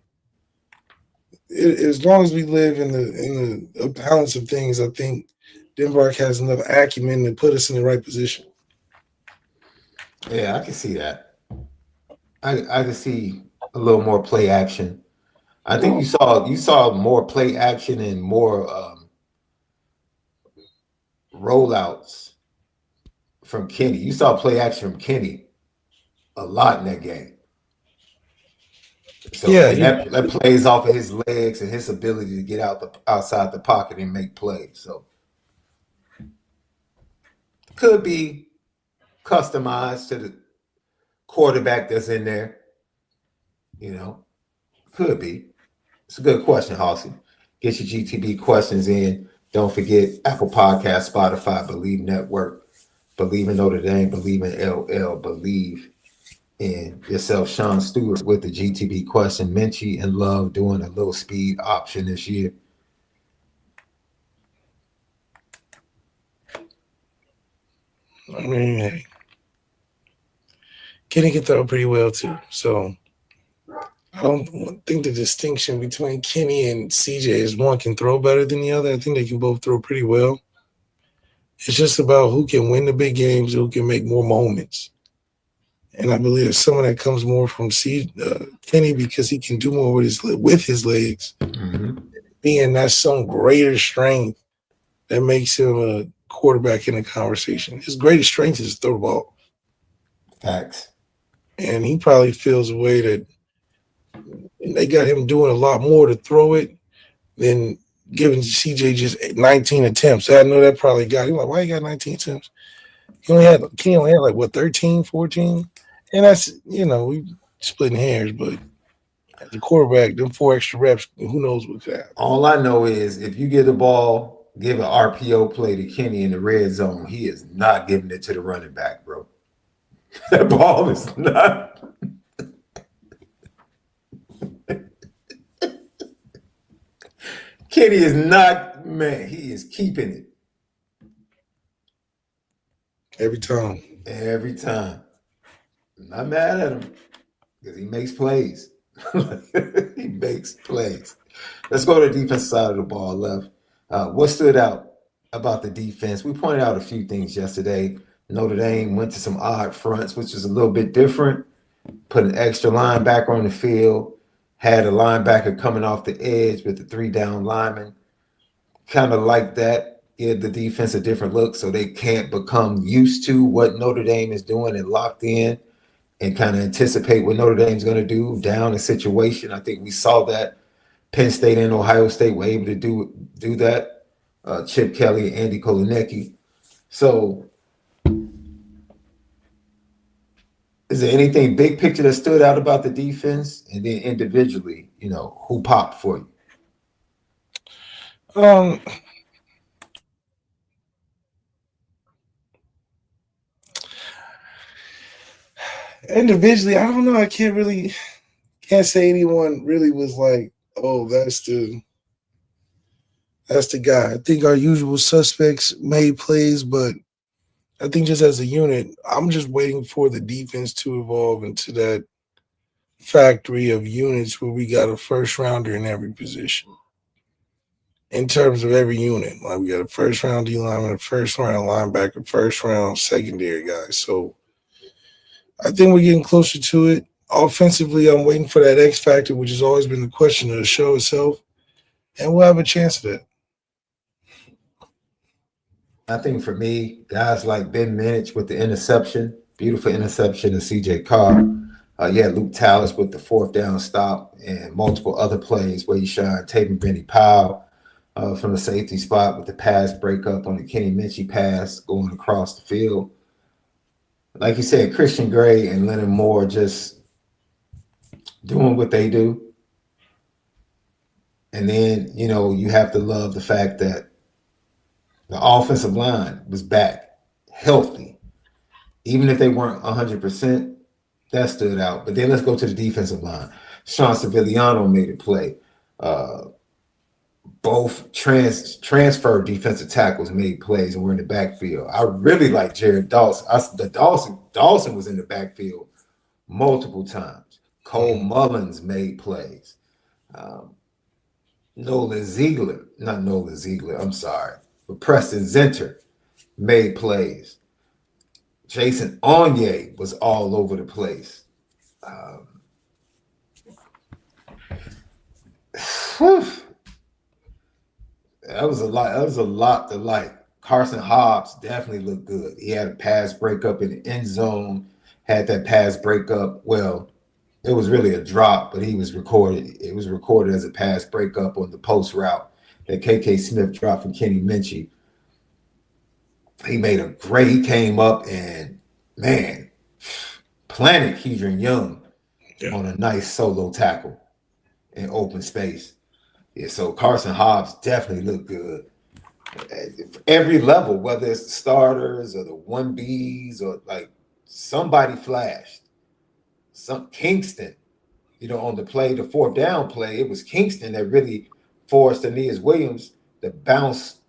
as long as we live in the balance of things, I think Denbrock has enough acumen to put us in the right position. Yeah, I can see that. I can see a little more play action. I think you saw more play action and more rollouts from Kenny. You saw play action from Kenny a lot in that game. So Yeah, that plays off of his legs and his ability to get outside the pocket and make plays. So could be customized to the quarterback that's in there. Could be. It's a good question, Halsey. Get your GTB questions in. Don't forget Apple Podcast, Spotify, Believe Network, Believe in Notre Dame, Believe in LL, Believe in yourself. Sean Stewart with the GTB question. Minchie and Love doing a little speed option this year. I mean, hey, Kenny can throw pretty well too. So I don't think the distinction between Kenny and CJ is one can throw better than the other. I think they can both throw pretty well. It's just about who can win the big games, who can make more moments. And I believe some of that comes more from Kenny because he can do more with his legs. Mm-hmm. Being that's some greater strength that makes him a quarterback in the conversation. His greatest strength is to throw the ball. Facts. And he probably feels a way that they got him doing a lot more to throw it than giving CJ just 19 attempts. I know that probably got him like, why you got 19 attempts? Kenny only had like, what, 13, 14? And that's, we splitting hairs, but as a quarterback, them 4 extra reps, who knows what could happen. All I know is if you give the ball, give an RPO play to Kenny in the red zone, he is not giving it to the running back, bro. That ball is not. Kenny is not, man, he is keeping it. Every time. Every time. I'm not mad at him because he makes plays. He makes plays. Let's go to the defense side of the ball, Left. What stood out about the defense? We pointed out a few things yesterday. Notre Dame went to some odd fronts, which is a little bit different. Put an extra linebacker on the field. Had a linebacker coming off the edge with the 3-down lineman. Kind of like that. Give the defense a different look so they can't become used to what Notre Dame is doing and locked in and kind of anticipate what Notre Dame's going to do down a situation. I think we saw that. Penn State and Ohio State were able to do that. Chip Kelly and Andy Kolanecki. So is there anything big picture that stood out about the defense? And then individually, who popped for you? Individually, I don't know. I can't say anyone really was like, oh, that's the guy. I think our usual suspects made plays, but I think just as a unit, I'm just waiting for the defense to evolve into that factory of units where we got a first rounder in every position. In terms of every unit, like we got a first round D lineman, a first round linebacker, first round secondary guy. So I think we're getting closer to it. Offensively, I'm waiting for that X factor, which has always been the question of the show itself, and we'll have a chance at that. I think for me, guys like Ben Minich with the interception, beautiful interception, and CJ Carr. Luke Talich with the 4th down stop and multiple other plays where he shined. Taven Benny Powell from the safety spot with the pass breakup on the Kenny Minchie pass going across the field. Like you said, Christian Gray and Leonard Moore just doing what they do. And then, you have to love the fact that the offensive line was back healthy. Even if they weren't 100%, that stood out. But then let's go to the defensive line. Sean Sevillano made a play. Both transfer defensive tackles made plays and were in the backfield. I really like Jared Dawson. Dawson was in the backfield multiple times. Cole Mullins made plays. But Preston Zinter made plays. Jason Onye was all over the place. That was a lot. That was a lot to like. Carson Hobbs definitely looked good. He had a pass breakup in the end zone, had that pass breakup. Well, it was really a drop, but he was recorded. It was recorded as a pass breakup on the post route that KK Smith dropped from Kenny Minchie. He came up and, man, planted Kedron Young on a nice solo tackle in open space. Yeah, so Carson Hobbs definitely looked good. Every level, whether it's the starters or the 1Bs or like somebody flashed. Kingston, on the play, the 4th down play, it was Kingston that really forced Aeneas Williams to bounce.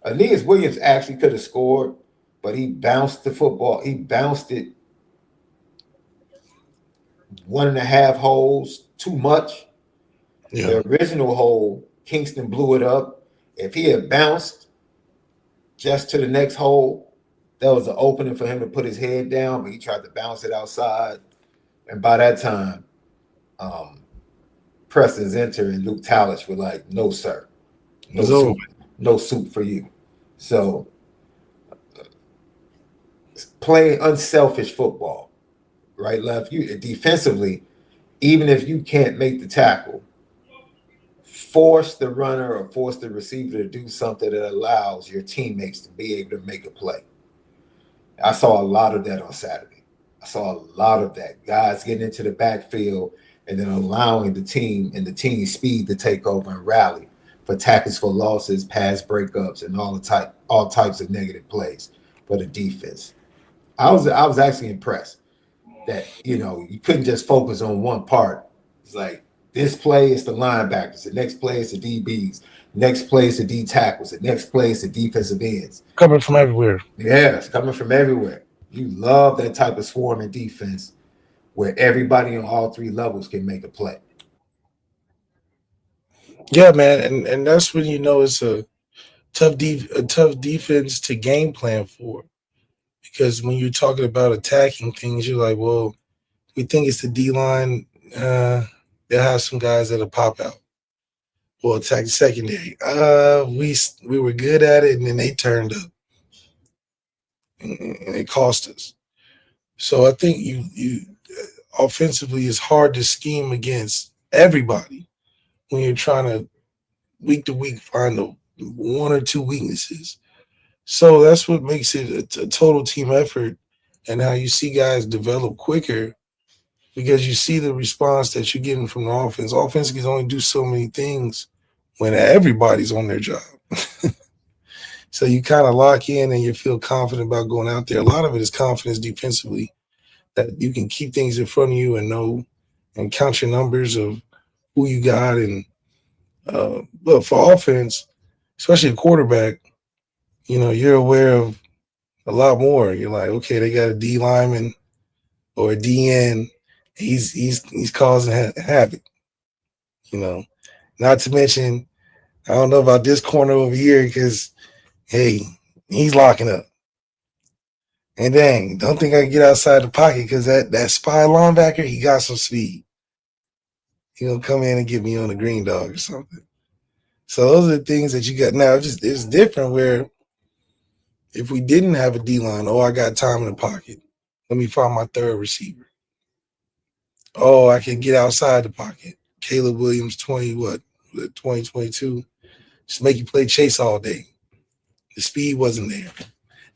Aeneas Williams actually could have scored, but he bounced the football. He bounced it 1.5 holes too much. Yeah. The original hole, Kingston blew it up. If he had bounced just to the next hole, there was an opening for him to put his head down, but he tried to bounce it outside. And by that time, Preston Zinter and Luke Talich were like, no, sir. No soup for you. So play unselfish football, right, left. You defensively, even if you can't make the tackle, force the runner or force the receiver to do something that allows your teammates to be able to make a play. I saw a lot of that on Saturday. I saw a lot of that. Guys getting into the backfield and then allowing the team and the team's speed to take over and rally for tackles for losses, pass breakups, and all types of negative plays for the defense. I was actually impressed that, you know, you couldn't just focus on one part. It's like, this play is the linebackers, the next play is the DBs, next play is the D tackles, the next play is the defensive ends. Coming from everywhere. Yeah, it's coming from everywhere. You love that type of swarming defense where everybody on all three levels can make a play. Yeah, man, and that's when you know it's a tough defense to game plan for. Because when you're talking about attacking things, you're like, well, we think it's the D-line. They'll have some guys that'll pop out. We'll attack the secondary. We were good at it, and then they turned up. And it cost us. So I think you offensively, it's hard to scheme against everybody when you're trying to week to week find the one or two weaknesses. So that's what makes it a total team effort, and how you see guys develop quicker because you see the response that you're getting from the offense. Offense can only do so many things when everybody's on their job. So you kind of lock in and you feel confident about going out there. A lot of it is confidence defensively, that you can keep things in front of you and know and count your numbers of who you got. And but for offense, especially a quarterback, you know, you're aware of a lot more. You're like, okay, they got a D lineman or a DN. He's causing havoc. You know, not to mention, I don't know about this corner over here because, hey, he's locking up. And dang, don't think I can get outside the pocket because that spy linebacker, he got some speed. He gonna come in and get me on the green dog or something. So those are the things that you got. Now it's different where if we didn't have a D-line, I got time in the pocket. Let me find my third receiver. Oh, I can get outside the pocket. Caleb Williams, 2022. Just make you play chase all day. The speed wasn't there.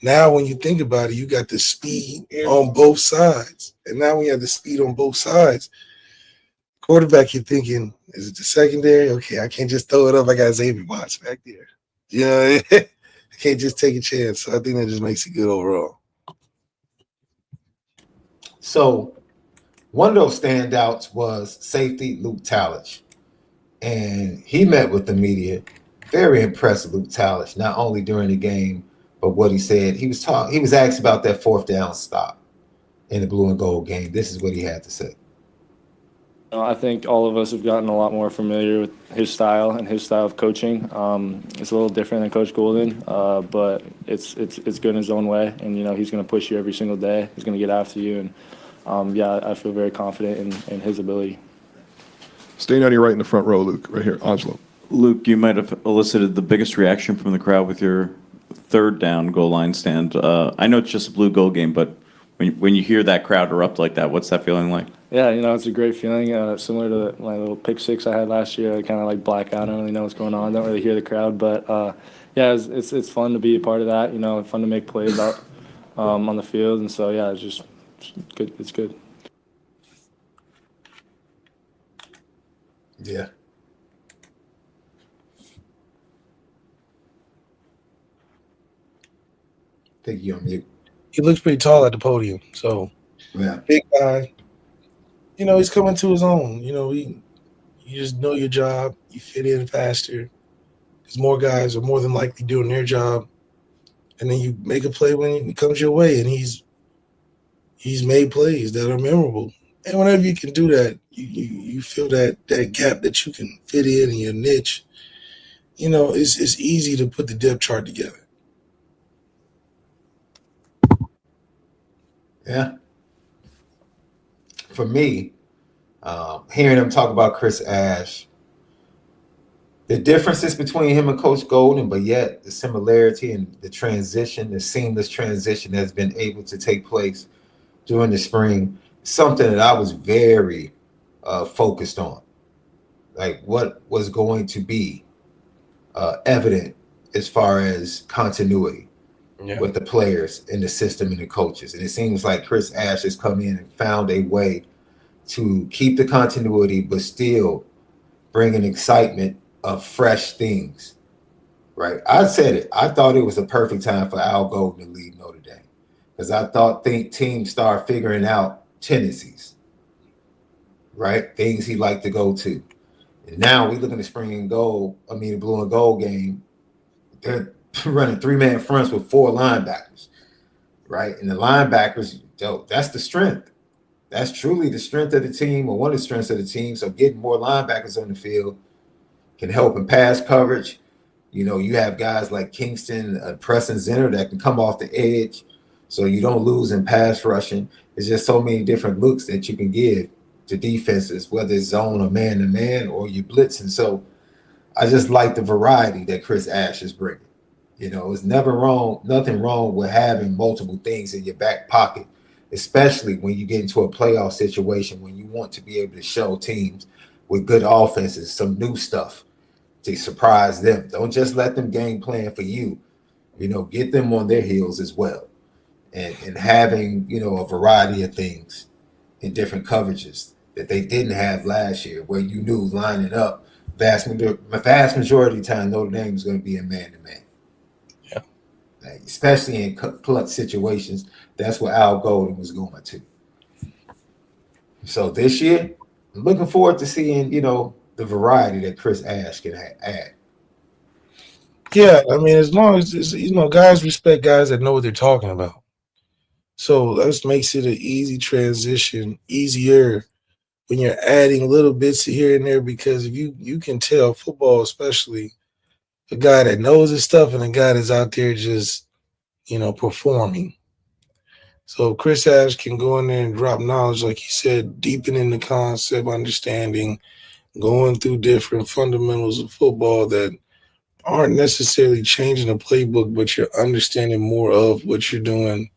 Now, when you think about it, you got the speed on both sides. And now when you have the speed on both sides, quarterback, you're thinking, is it the secondary? Okay, I can't just throw it up. I got Xavier Watts back there. You know, I can't just take a chance. So I think that just makes it good overall. So one of those standouts was safety Luke Talich. And he met with the media. Very impressed with Luke Talich, not only during the game, but what he said. He was asked about that fourth down stop in the blue and gold game. This is what he had to say. I think all of us have gotten a lot more familiar with his style and his style of coaching. It's a little different than Coach Golden, but it's good in his own way. And, you know, he's going to push you every single day. He's going to get after you. And, yeah, I feel very confident in his ability. Staying on your right in the front row, Luke, right here, Angelo. Luke, you might have elicited the biggest reaction from the crowd with your third down goal line stand. I know it's just a blue goal game, but when you hear that crowd erupt like that, what's that feeling like? Yeah, you know, it's a great feeling, similar to my little pick six I had last year. I kind of like black out. I don't really know what's going on. Don't really hear the crowd. But, yeah, it's fun to be a part of that, you know, fun to make plays out on the field. And so, yeah, it's just good. It's good. Yeah. I think you're on mute. He looks pretty tall at the podium. So, Yeah. big guy. You know, he's coming to his own. You know, you just know your job. You fit in faster. Because more guys are more than likely doing their job. And then you make a play when it comes your way. And he's made plays that are memorable. And whenever you can do that, you feel that gap that you can fit in your niche. It's easy to put the depth chart together. Yeah. For me, hearing him talk about Chris Ash, the differences between him and Coach Golden, but yet the similarity and the transition, the seamless transition that's been able to take place during the spring, something that I was very focused on. Like what was going to be evident as far as continuity with the players in the system and the coaches. And it seems like Chris Ash has come in and found a way to keep the continuity, but still bring an excitement of fresh things, right? I said it. I thought it was a perfect time for Al Golden to leave Notre Dame because I thought teams start figuring out tendencies, right? Things he liked to go to. And now we look in the the blue and gold game. They're running 3-man fronts with 4 linebackers, right? And the linebackers, that's the strength. That's truly the strength of the team, or one of the strengths of the team. So getting more linebackers on the field can help in pass coverage. You have guys like Kingston, Preston Zinner that can come off the edge, so you don't lose in pass rushing. There's just so many different looks that you can give to defenses, whether it's zone or man-to-man or you blitzing. So I just like the variety that Chris Ash is bringing. It's nothing wrong with having multiple things in your back pocket, especially when you get into a playoff situation when you want to be able to show teams with good offenses some new stuff to surprise them. Don't just let them game plan for you. Get them on their heels as well. And having, a variety of things in different coverages that they didn't have last year, where you knew lining up vast majority of the time Notre Dame is going to be a man-to-man. Yeah. Especially in clutch situations. That's what Al Golden was going to. So this year, I'm looking forward to seeing, the variety that Chris Ash can add. Yeah, as long as guys respect guys that know what they're talking about. So that makes it an easy transition, easier when you're adding little bits here and there, because if you can tell football, especially a guy that knows his stuff and a guy that's out there just performing. So Chris Ash can go in there and drop knowledge, like he said, deepening the concept, understanding, going through different fundamentals of football that aren't necessarily changing the playbook, but you're understanding more of what you're doing.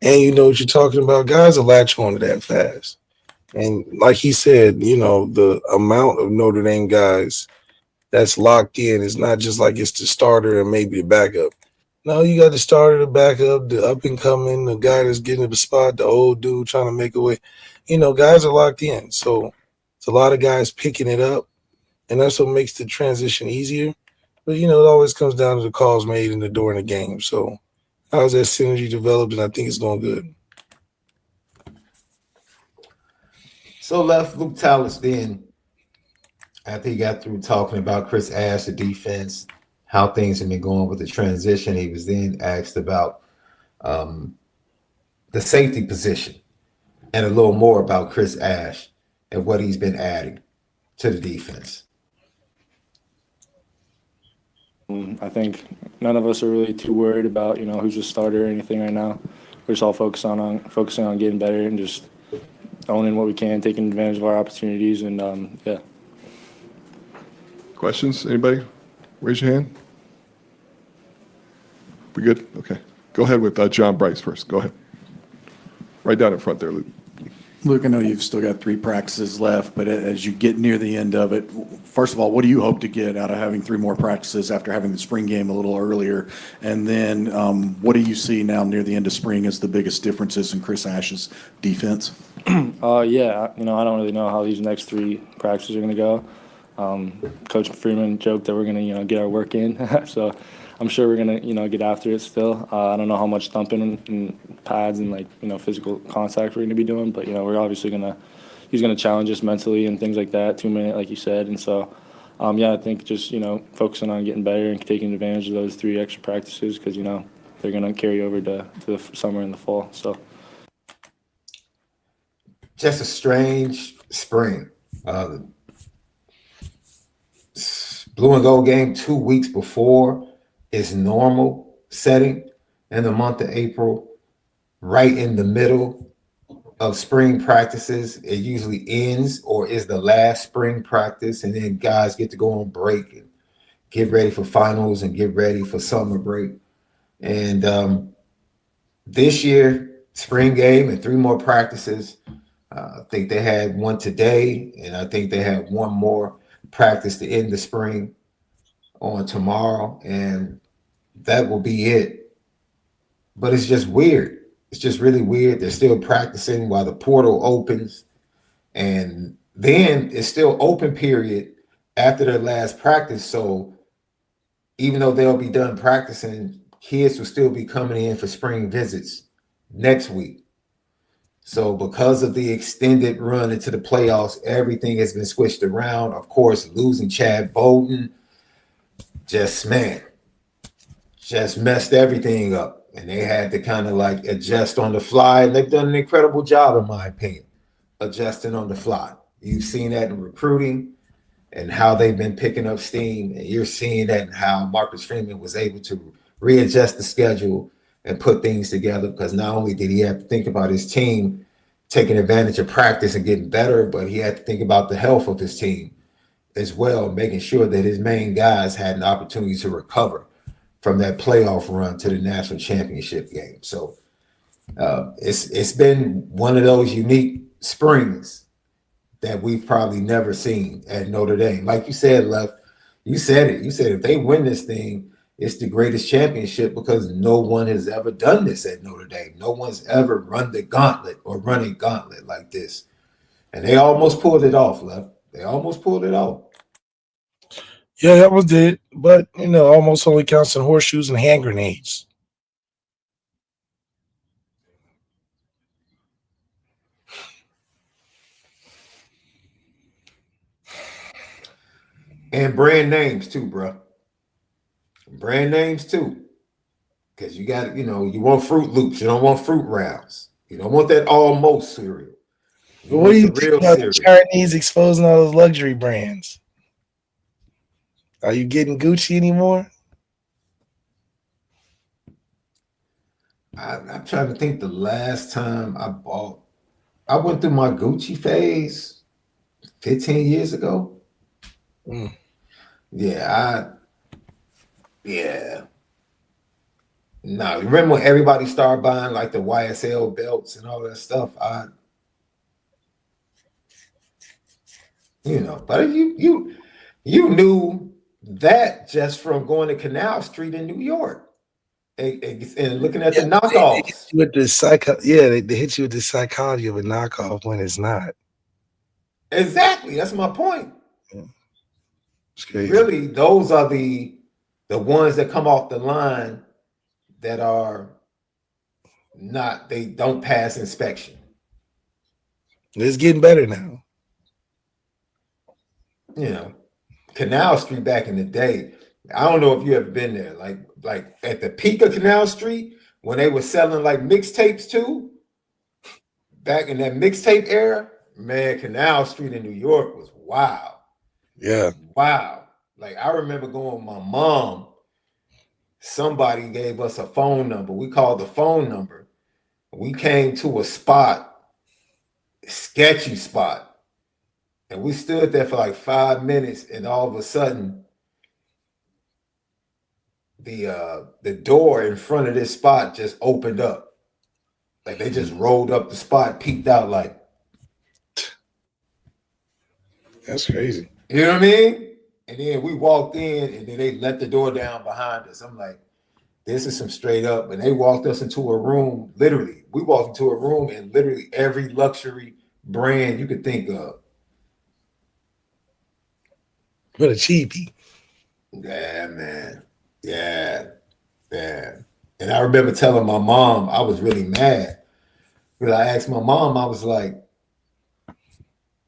And you know what you're talking about. Guys will latch on to that fast. And like he said, the amount of Notre Dame guys that's locked in is not just like it's the starter and maybe the backup. No, you got the starter, the backup, the up and coming, the guy that's getting the spot, the old dude trying to make a way. Guys are locked in. So it's a lot of guys picking it up, and that's what makes the transition easier. But, it always comes down to the calls made in the during the game. So how's that synergy developed? And I think it's going good. So left Luke Talich then, after he got through talking about Chris Ash, the defense, how things have been going with the transition, he was then asked about the safety position and a little more about Chris Ash and what he's been adding to the defense. I think none of us are really too worried about, who's a starter or anything right now. We're just all focusing on getting better and just owning what we can, taking advantage of our opportunities, and yeah. Questions? Anybody? Raise your hand. We good? Okay. Go ahead with John Bryce first. Go ahead. Right down in front there, Luke. Luke, I know you've still got 3 practices left, but as you get near the end of it, first of all, what do you hope to get out of having 3 more practices after having the spring game a little earlier? And then what do you see now near the end of spring as the biggest differences in Chris Ash's defense? Yeah, I don't really know how these next 3 practices are going to go. Coach Freeman joked that we're going to, get our work in. So I'm sure we're going to, get after it still. I don't know how much thumping and pads and, physical contact we're going to be doing. But, we're obviously he's going to challenge us mentally and things like that, 2-minute, like you said. And so, I think just, focusing on getting better and taking advantage of those 3 extra practices because, they're going to carry over to the summer and the fall. So. just a strange spring. Blue and gold game 2 weeks before is normal setting in the month of April, right in the middle of spring practices. It usually ends or is the last spring practice, and then guys get to go on break and get ready for finals and get ready for summer break. And this year, spring game and 3 more practices. I think they had one today, and I think they had one more practice to end the spring on tomorrow, and that will be it. But it's just weird. It's just really weird. They're still practicing while the portal opens, and then it's still open period after their last practice. So even though they'll be done practicing, kids will still be coming in for spring visits next week. So because of the extended run into the playoffs, everything has been switched around. Of course, losing Chad Bolden just messed everything up. And they had to kind of like adjust on the fly. And they've done an incredible job, in my opinion, adjusting on the fly. You've seen that in recruiting and how they've been picking up steam. And you're seeing that in how Marcus Freeman was able to readjust the schedule and put things together, because not only did he have to think about his team taking advantage of practice and getting better, but he had to think about the health of his team as well, making sure that his main guys had an opportunity to recover from that playoff run to the national championship game. So it's been one of those unique springs that we've probably never seen at Notre Dame. Like you said, Left, you said it. You said if they win this thing, it's the greatest championship, because no one has ever done this at Notre Dame. No one's ever run the gauntlet or run a gauntlet like this. And they almost pulled it off, Left. They almost pulled it off. Yeah, that was it. But, almost only counts in horseshoes and hand grenades. And brand names too, bro. Brand names too. Because you got, you want Fruit Loops. You don't want Fruit Rounds. You don't want that almost cereal. What do you think about the Chinese exposing all those luxury brands? Are you getting Gucci anymore? I'm trying to think the last time I went through my Gucci phase 15 years ago. Yeah. No, remember when everybody started buying like the YSL belts and all that stuff? But you knew that just from going to Canal Street in New York and looking at the knockoffs. With the they hit you with the psychology of a knockoff when it's not. Exactly, that's my point. It's crazy. Really, those are the ones that come off the line that are not, they don't pass inspection. It's getting better now. Canal Street back in the day, I don't know if you ever been there, like at the peak of Canal Street when they were selling like mixtapes too, back in that mixtape era, man, Canal Street in New York was wild. Yeah. Wow. Like I remember going with my mom, somebody gave us a phone number. We called the phone number. We came to a spot, sketchy spot. And we stood there for like 5 minutes, and all of a sudden, the door in front of this spot just opened up. Like they just rolled up the spot, peeked out like. That's crazy. You know what I mean? And then we walked in, and then they let the door down behind us. I'm like, this is some straight up. And they walked us into a room, literally. We walked into a room, and literally every luxury brand you could think of. What a cheapie. Yeah, man. Yeah. And I remember telling my mom I was really mad. Because I asked my mom, I was like,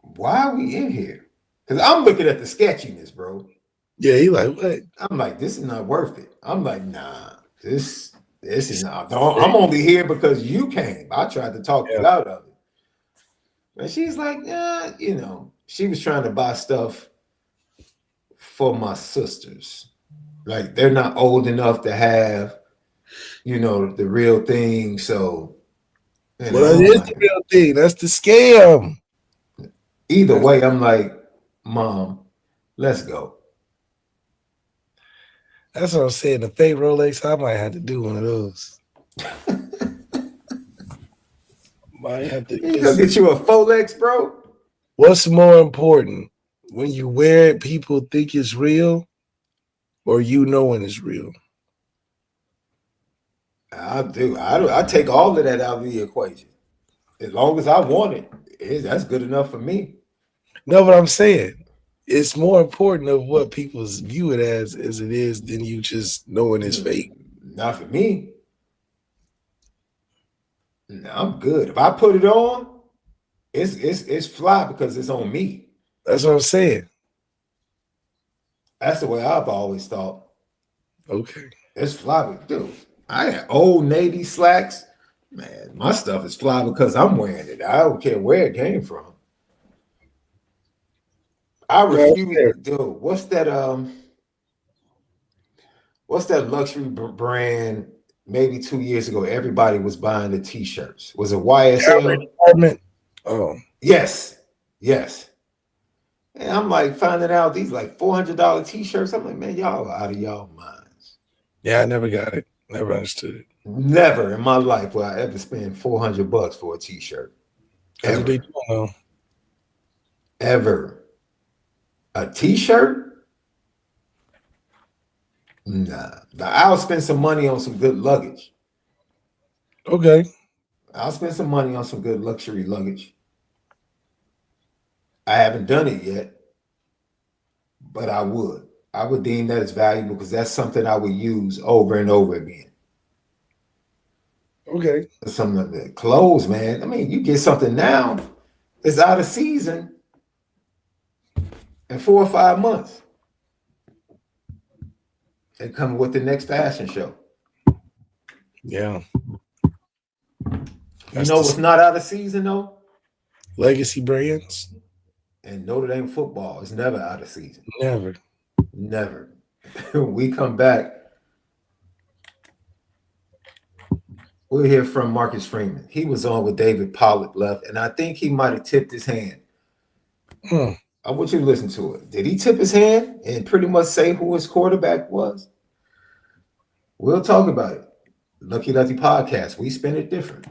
why are we in here? Because I'm looking at the sketchiness, bro. Yeah, he like, what? I'm like, this is not worth it. I'm like, nah, this is not. I'm only here because you came. I tried to talk you out of it. And she's like, yeah, you know, she was trying to buy stuff for my sisters. Like they're not old enough to have, you know, the real thing. So, you Well, know, that is the real thing. That's the scam. Either way, I'm like, Mom, let's go. That's what I'm saying. The fake Rolex, I might have to do one of those. Might have to. You gonna get you a Folex, bro? What's more important, when you wear it, people think it's real, or you knowing it's real? I do. I take all of that out of the equation. As long as I want it, that's good enough for me. No, but I'm saying it's more important of what people view it as it is than you just knowing it's fake. Not for me. No, I'm good. If I put it on, it's fly because it's on me. That's what I'm saying. That's the way I've always thought. Okay. It's fly, dude. I had old Navy slacks. Man, my stuff is fly because I'm wearing it. I don't care where it came from. I refuse, dude. What's that luxury brand? Maybe 2 years ago, everybody was buying the t-shirts. Was it YSL? Oh, yes. And I'm like finding out these like $400 t-shirts. I'm like, man, y'all are out of y'all minds. Yeah, I never got it. Never understood it. Never in my life will I ever spend $400 for a t-shirt. Ever. Ever. A t-shirt? Nah. I'll spend some money on some good luggage. Okay. I'll spend some money on some good luxury luggage. I haven't done it yet, but I would. I would deem that as valuable because that's something I would use over and over again. Okay. Some of the clothes, man. I mean, you get something now, it's out of season in 4 or 5 months. They come with the next fashion show. Yeah. You know what's not out of season though? Legacy brands. And Notre Dame football is never out of season. Never. We come back. We'll hear from Marcus Freeman. He was on with David Pollack left, and I think he might have tipped his hand. I want you to listen to it. Did he tip his hand and pretty much say who his quarterback was? We'll talk about it. Lucky Lefty Podcast. We spin it different.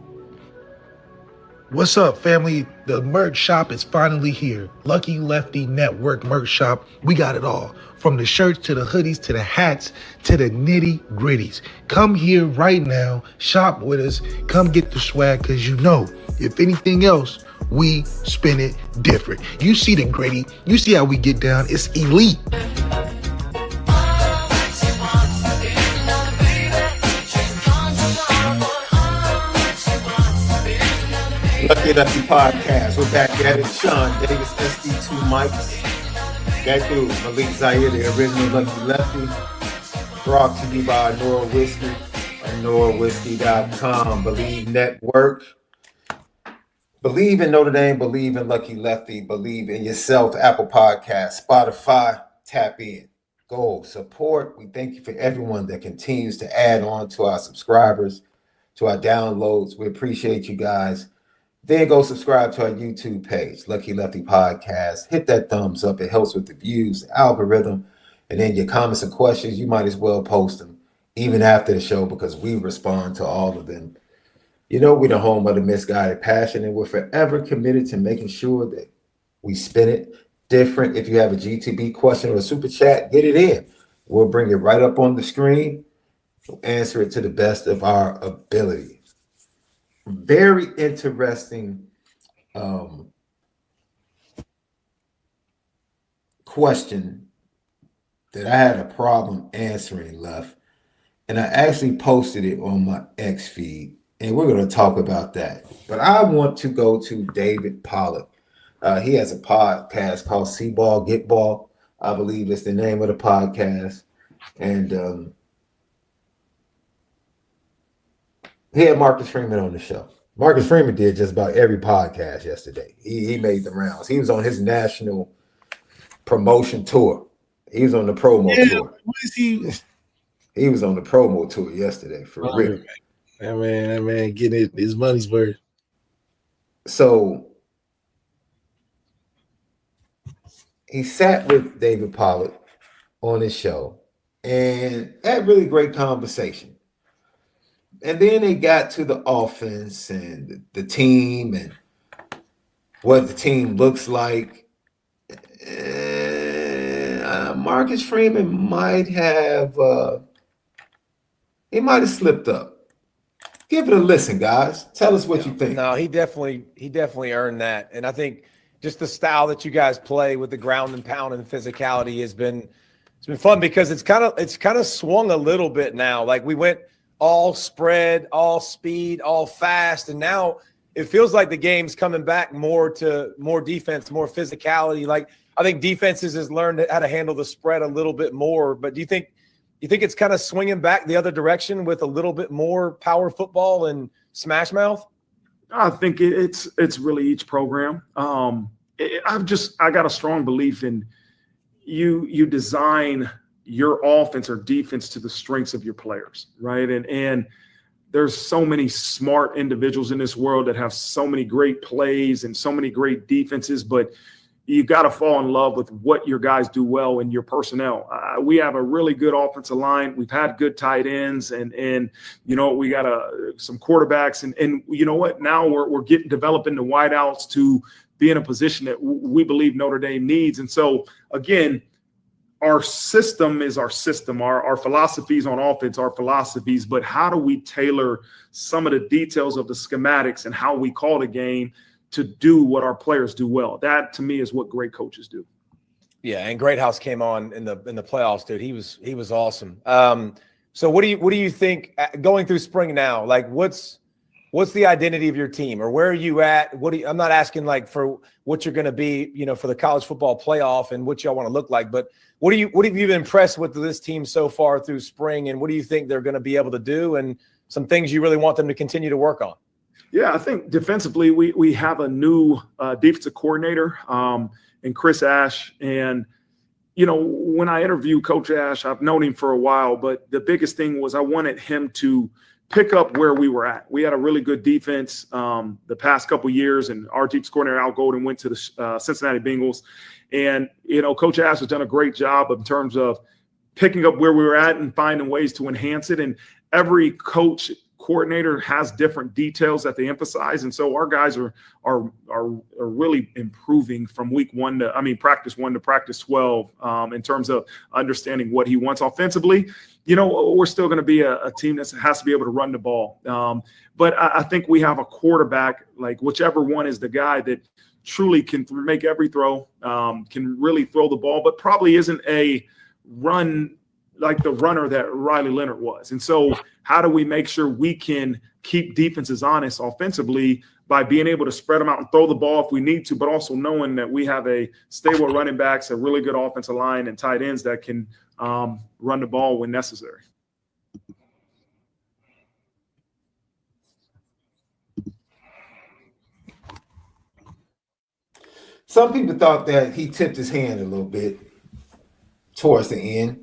What's up, family? The merch shop is finally here. Lucky Lefty Network merch shop. We got it all. From the shirts to the hoodies to the hats to the nitty gritties. Come here right now. Shop with us. Come get the swag because you know, if anything else, we spin it different. You see the gritty. You see how we get down. It's elite. Lucky Lefty Podcast. We're back at it. Sean Davis, SD2 mics. That dude, Malik Zaire, the original Lucky Lefty. Brought to you by ONORA Whiskey, ONORAWhiskey.com. Believe Network. Believe in Notre Dame. Believe in Lucky Lefty. Believe in yourself. Apple Podcasts, Spotify. Tap in. Go support. We thank you for everyone that continues to add on to our subscribers, to our downloads. We appreciate you guys. Then go subscribe to our YouTube page, Lucky Lefty Podcast. Hit that thumbs up. It helps with the views, the algorithm. And then your comments and questions, you might as well post them even after the show because we respond to all of them. You know, we're the home of the misguided passion, and we're forever committed to making sure that we spin it different. If you have a GTB question or a super chat, get it in. We'll bring it right up on the screen. We'll answer it to the best of our ability. Very interesting question that I had a problem answering, Left. And I actually posted it on my X feed, and we're going to talk about that. But I want to go to David Pollack. He has a podcast called See Ball, Get Ball. I believe it's the name of the podcast. And he had Marcus Freeman on the show. Marcus Freeman did just about every podcast yesterday. He made the rounds. He was on his national promotion tour. He was on the promo tour. What is he? He was on the promo tour yesterday for real. That man getting his money's worth. So he sat with David Pollack on his show and had really great conversation. And then they got to the offense and the team and what the team looks like. Marcus Freeman might have slipped up. Give it a listen, guys. Tell us what you think. No, he definitely earned that. And I think just the style that you guys play with the ground and pound and physicality it's been fun because it's kind of swung a little bit now. Like we went all spread, all speed, all fast, and now it feels like the game's coming back more to more defense, more physicality. Like I think defenses has learned how to handle the spread a little bit more. But do you think it's kind of swinging back the other direction with a little bit more power football and smash mouth? I think it's really each program. I got a strong belief in you design your offense or defense to the strengths of your players, right? And there's so many smart individuals in this world that have so many great plays and so many great defenses, but you got to fall in love with what your guys do well in your personnel. We have a really good offensive line. We've had good tight ends, and you know we got some quarterbacks, and you know what? Now we're developing the wideouts to be in a position that we believe Notre Dame needs. And so again, our system is our system. Our philosophies on offense are philosophies, but how do we tailor some of the details of the schematics and how we call the game to do what our players do well? That to me is what great coaches do. Yeah, and Greathouse came on in the playoffs, dude. He was awesome. So what do you think going through spring now? Like what's the identity of your team, or where are you at? I'm not asking like for what you're going to be, you know, for the college football playoff and what y'all want to look like, but what have you been impressed with this team so far through spring, and what do you think they're going to be able to do, and some things you really want them to continue to work on? Yeah, I think defensively we have a new defensive coordinator in Chris Ash. And, you know, when I interviewed Coach Ash, I've known him for a while, but the biggest thing was I wanted him to pick up where we were at. We had a really good defense the past couple years, and our defense coordinator, Al Golden, went to the Cincinnati Bengals. And, you know, Coach Ash has done a great job in terms of picking up where we were at and finding ways to enhance it. And every coordinator has different details that they emphasize. And so our guys are really improving from practice 1 to practice 12 in terms of understanding what he wants offensively. You know, we're still going to be a team that has to be able to run the ball. But I think we have a quarterback, like whichever one is the guy that truly can make every throw, can really throw the ball, but probably isn't a run like the runner that Riley Leonard was. And so how do we make sure we can keep defenses honest offensively by being able to spread them out and throw the ball if we need to, but also knowing that we have a stable running backs, a really good offensive line, and tight ends that can run the ball when necessary. Some people thought that he tipped his hand a little bit towards the end.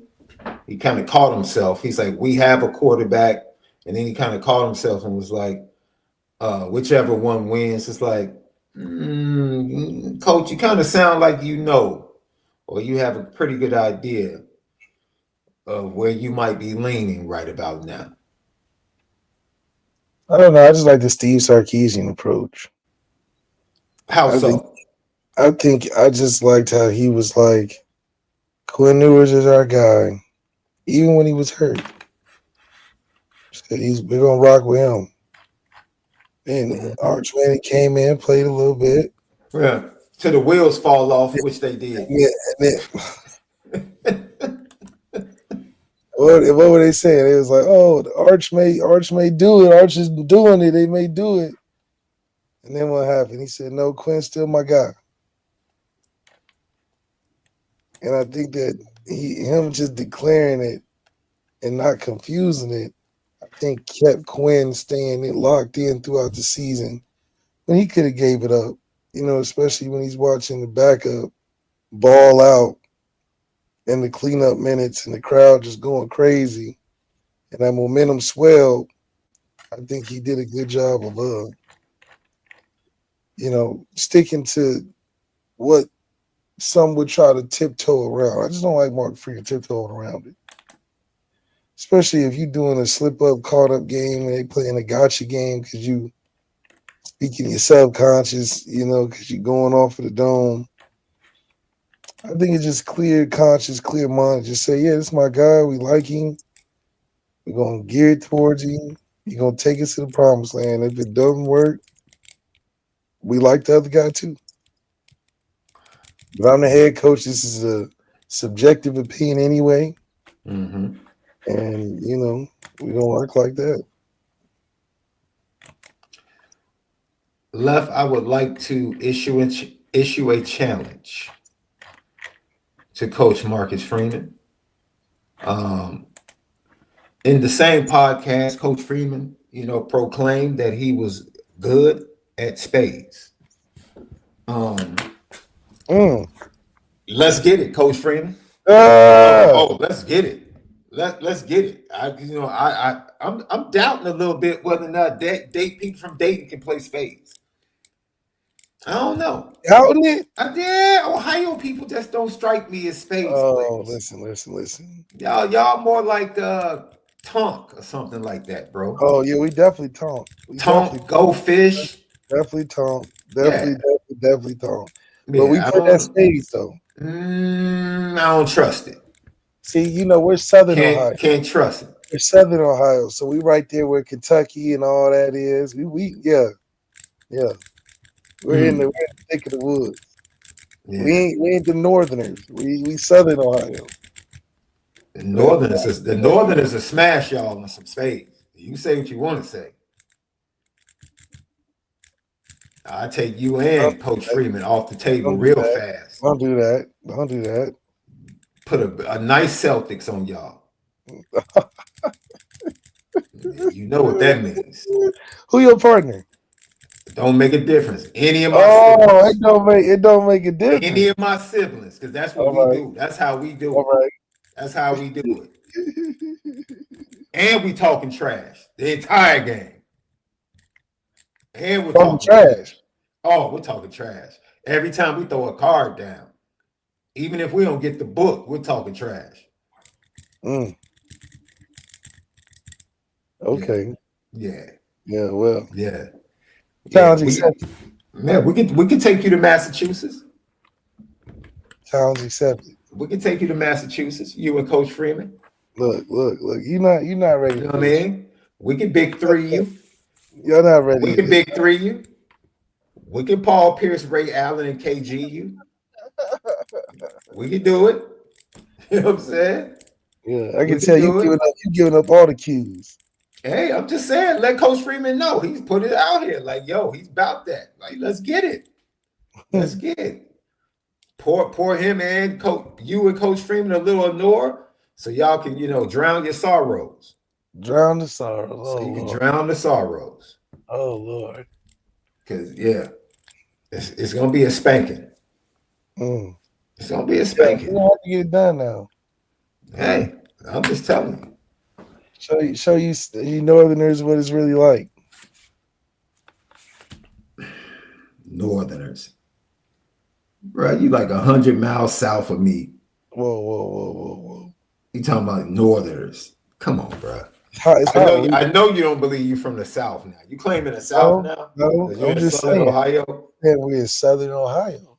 He kind of caught himself. He's like, we have a quarterback. And then he kind of caught himself and was like, whichever one wins. It's like, Coach, you kind of sound like you know, or you have a pretty good idea of where you might be leaning right about now. I don't know. I just like the Steve Sarkisian approach. How so? I think I just liked how he was like, Quinn Ewers is our guy, even when he was hurt. We're going to rock with him. And Archman came in, played a little bit. Yeah, till the wheels fall off, which they did. Yeah. What were they saying? It was like, oh, the Arch may do it. Arch is doing it. They may do it. And then what happened? He said, no, Quinn's still my guy. And I think that him just declaring it and not confusing it, think kept Quinn staying locked in throughout the season. And he could have gave it up, especially when he's watching the backup ball out and the cleanup minutes and the crowd just going crazy and that momentum swelled. I think he did a good job of, sticking to what some would try to tiptoe around. I just don't like Mark Freeman tiptoeing around it. Especially if you're doing a slip-up, caught-up game and they playing a gotcha game because you speaking your subconscious, because you're going off of the dome. I think it's just clear conscious, clear mind. Just say, yeah, this is my guy. We like him. We're going to gear it towards him. He's going to take us to the promised land. If it doesn't work, we like the other guy too. But I'm the head coach. This is a subjective opinion anyway. Mm-hmm. And, we don't work like that. Left, I would like to issue a challenge to Coach Marcus Freeman. In the same podcast, Coach Freeman, proclaimed that he was good at spades. Let's get it, Coach Freeman. Let's get it. Let's get it. I'm doubting a little bit whether or not people from Dayton can play spades. I don't know. Doubting it? Ohio people just don't strike me as spades players. Listen. Y'all more like Tonk or something like that, bro. Oh yeah, we definitely Tonk. Tonk, go fish. Definitely Tonk. Definitely Tonk. Yeah, But we play that spades though. I don't trust it. See, we're Southern Ohio. Can't trust it. We're Southern Ohio, so we right there where Kentucky and all that is. Yeah. We're in the thick of the woods. Yeah. We ain't the Northerners. We Southern Ohio. The Northerners will smash y'all on some spades. You say what you want to say. I take you and Coach Freeman off the table real fast. Don't do that. Put a nice Celtics on y'all. You know what that means. Who your partner? Don't make a difference. Any of my siblings. It don't make a difference. Any of my siblings, because that's what we do. That's how we do it. Right. That's how we do it. And we talking trash the entire game. And we're talking trash. Oh, we're talking trash. Every time we throw a card down, even if we don't get the book, we're talking trash. Okay. Yeah. Yeah, well. Yeah. Challenge accepted. Man, we can take you to Massachusetts. Challenge accepted. We can take you to Massachusetts. You and Coach Freeman. Look. You're not ready. You know what I mean? We can big three you. You're not ready. We can big three you. We can Paul Pierce, Ray Allen, and KG you. We can do it. You know what I'm saying? Yeah, I can tell you giving up all the cues. Hey, I'm just saying, let Coach Freeman know. He's put it out here. Like, yo, he's about that. Like, let's get it. Let's get it. Pour him and you and Coach Freeman a little ONORA so y'all can, drown your sorrows. Drown the sorrows. So you can drown the sorrows. Oh, Lord. Because, it's going to be a spanking. It's going to be a spanking. You have to get it done now. Hey, I'm just telling you. Show you Northerners what it's really like. Northerners. Bro, you like 100 miles south of me. Whoa. You talking about Northerners. Come on, bro. I know you don't believe you from the South now. You claiming the South now? No, you're I'm just Southern saying. Ohio? Yeah, we're in Southern Ohio.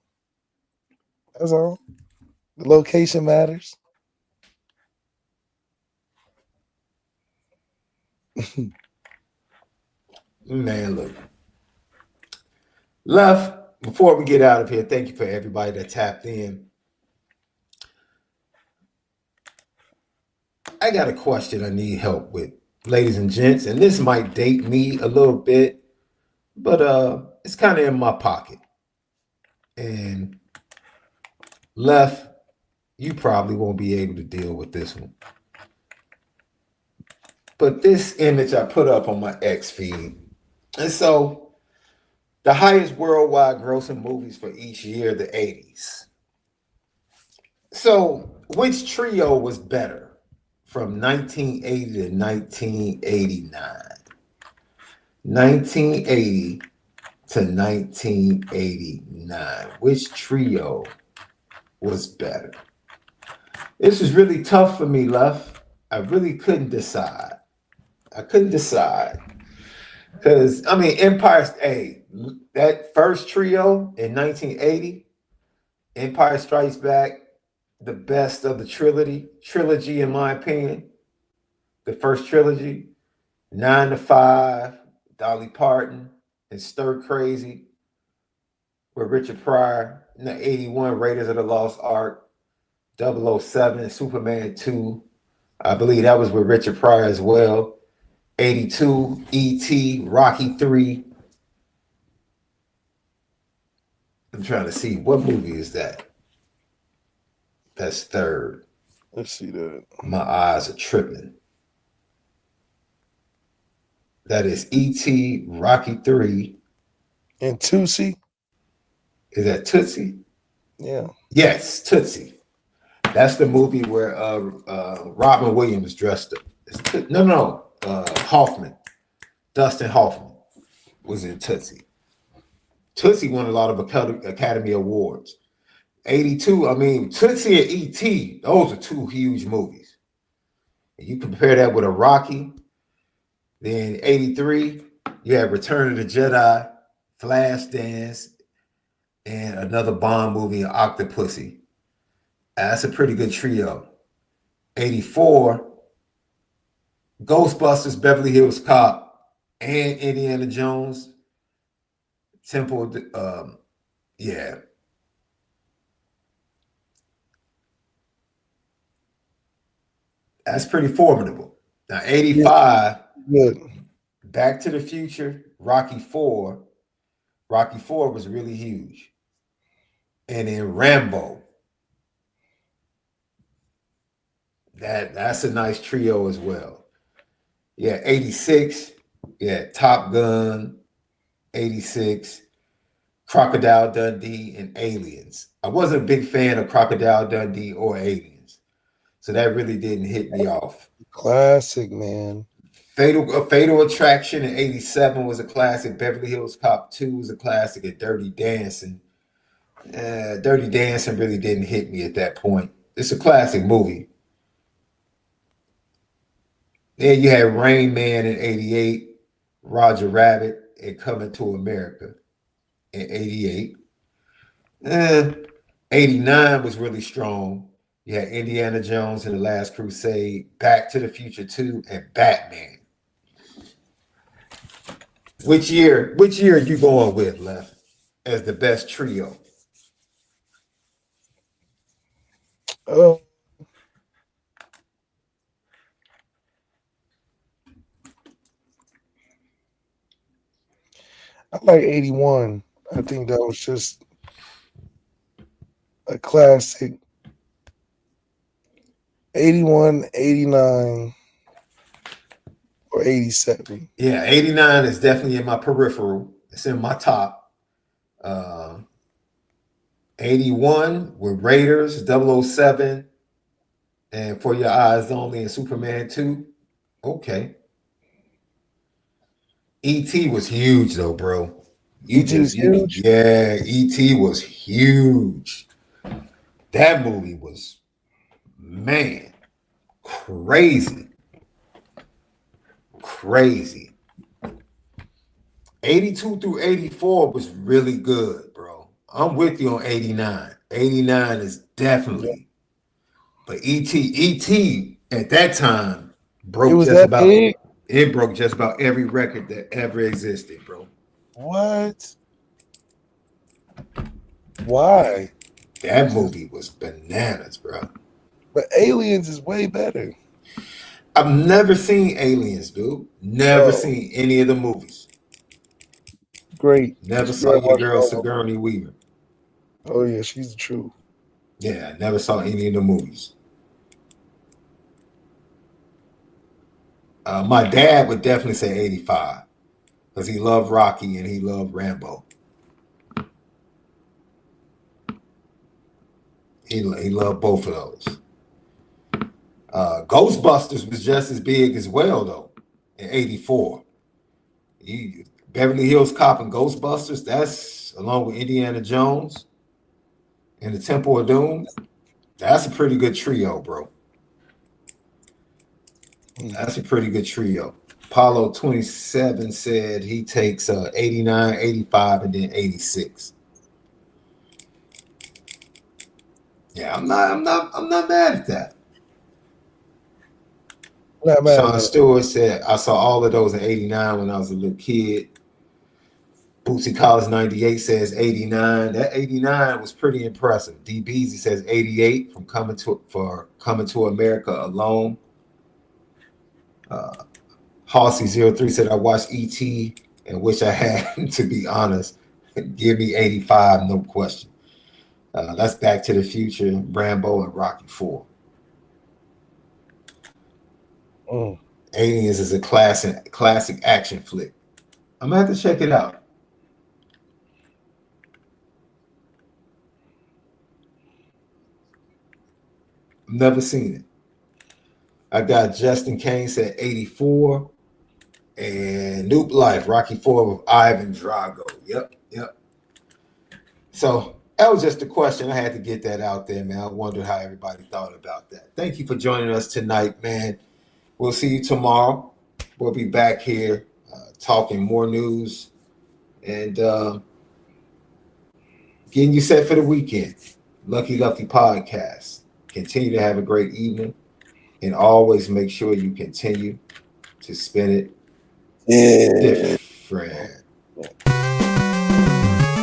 That's all. The location matters. Man, look. Left, before we get out of here, thank you for everybody that tapped in. I got a question I need help with, ladies and gents, and this might date me a little bit, but it's kind of in my pocket. And Left, you probably won't be able to deal with this one. but this image I put up on my X feed. And so the highest worldwide grossing movies for each year, the 80s. So which trio was better from 1980 to 1989? 1980 to 1989. Which trio was better? This was really tough for me, Left. I really couldn't decide. Because, I mean, that first trio in 1980, Empire Strikes Back, the best of the trilogy, in my opinion. The first trilogy, 9 to 5, Dolly Parton, and Stir Crazy with Richard Pryor. In the 81, Raiders of the Lost Ark, 007, Superman 2. I believe that was with Richard Pryor as well. 82, E.T., Rocky 3. I'm trying to see, what movie is that? That's third. Let's see that. My eyes are tripping. That is E.T., Rocky 3. And Tootsie? Is that Tootsie? Yeah. Yes, Tootsie. That's the movie where Robin Williams dressed up. Hoffman. Dustin Hoffman was in Tootsie. Tootsie won a lot of Academy Awards. 82, I mean, Tootsie and E.T., those are two huge movies. And you compare that with a Rocky, then 83, you have Return of the Jedi, Flashdance, and another Bond movie, Octopussy. That's a pretty good trio. 84, Ghostbusters, Beverly Hills Cop, and Indiana Jones. Temple, yeah. That's pretty formidable. Now, 85, Good. Back to the Future, Rocky 4. Rocky 4 was really huge. And then Rambo. That's a nice trio as well. Yeah, 86. Yeah, Top Gun, 86. Crocodile Dundee, and Aliens. I wasn't a big fan of Crocodile Dundee or Aliens. So that really didn't hit me off. Classic, man. Fatal Attraction in 87 was a classic. Beverly Hills Cop 2 was a classic. And Dirty Dancing. Dirty Dancing really didn't hit me at that point. It's a classic movie. Then you had Rain Man in 88, Roger Rabbit, and Coming to America in 88. 89 was really strong. You had Indiana Jones and the Last Crusade, Back to the Future 2, and Batman. Which year are you going with, Left, as the best trio? Oh. I like 81. I think that was just a classic. 81, 89, or 87. Yeah, 89 is definitely in my peripheral. It's in my top. 81 with Raiders, 007, and For Your Eyes Only, and Superman 2. Okay. E.T. was huge, though, bro. E.T. was huge? Yeah, E.T. was huge. That movie was, man, crazy. Crazy. 82 through 84 was really good, bro. I'm with you on 89. 89 is definitely. But E.T. at that time broke just about big? It broke just about every record that ever existed, bro. What? Why? That movie was bananas, bro. But Aliens is way better. I've never seen Aliens, dude. Never seen any of the movies. Great. Never saw your girl Sigourney Weaver. Oh yeah, she's the truth. Yeah, I never saw any of the movies. My dad would definitely say 85 because he loved Rocky and he loved Rambo. He loved both of those. Ghostbusters was just as big as well, though, in 84. Beverly Hills Cop and Ghostbusters, that's along with Indiana Jones and the Temple of Doom. That's a pretty good trio, bro. That's a pretty good trio. Apollo 27 said he takes 89, 85, and then 86. Yeah, I'm not mad at that. Sean Stewart said, I saw all of those in 89 when I was a little kid. Bootsy Collins 98 says 89. That 89 was pretty impressive. D Beezy says 88 from Coming to America Alone. Halsey03 said, I watched E.T. and wish I had, to be honest. Give me 85, no question. That's Back to the Future, Rambo, and Rocky IV. Aliens is a classic action flick. I'm gonna have to check it out. Never seen it. I got Justin Kane said 84. And Noob Life, Rocky IV with Ivan Drago. Yep. So that was just a question. I had to get that out there, man. I wondered how everybody thought about that. Thank you for joining us tonight, man. We'll see you tomorrow. We'll be back here talking more news and getting you set for the weekend. Lucky Lefty Podcast. Continue to have a great evening and always make sure you continue to spin it different.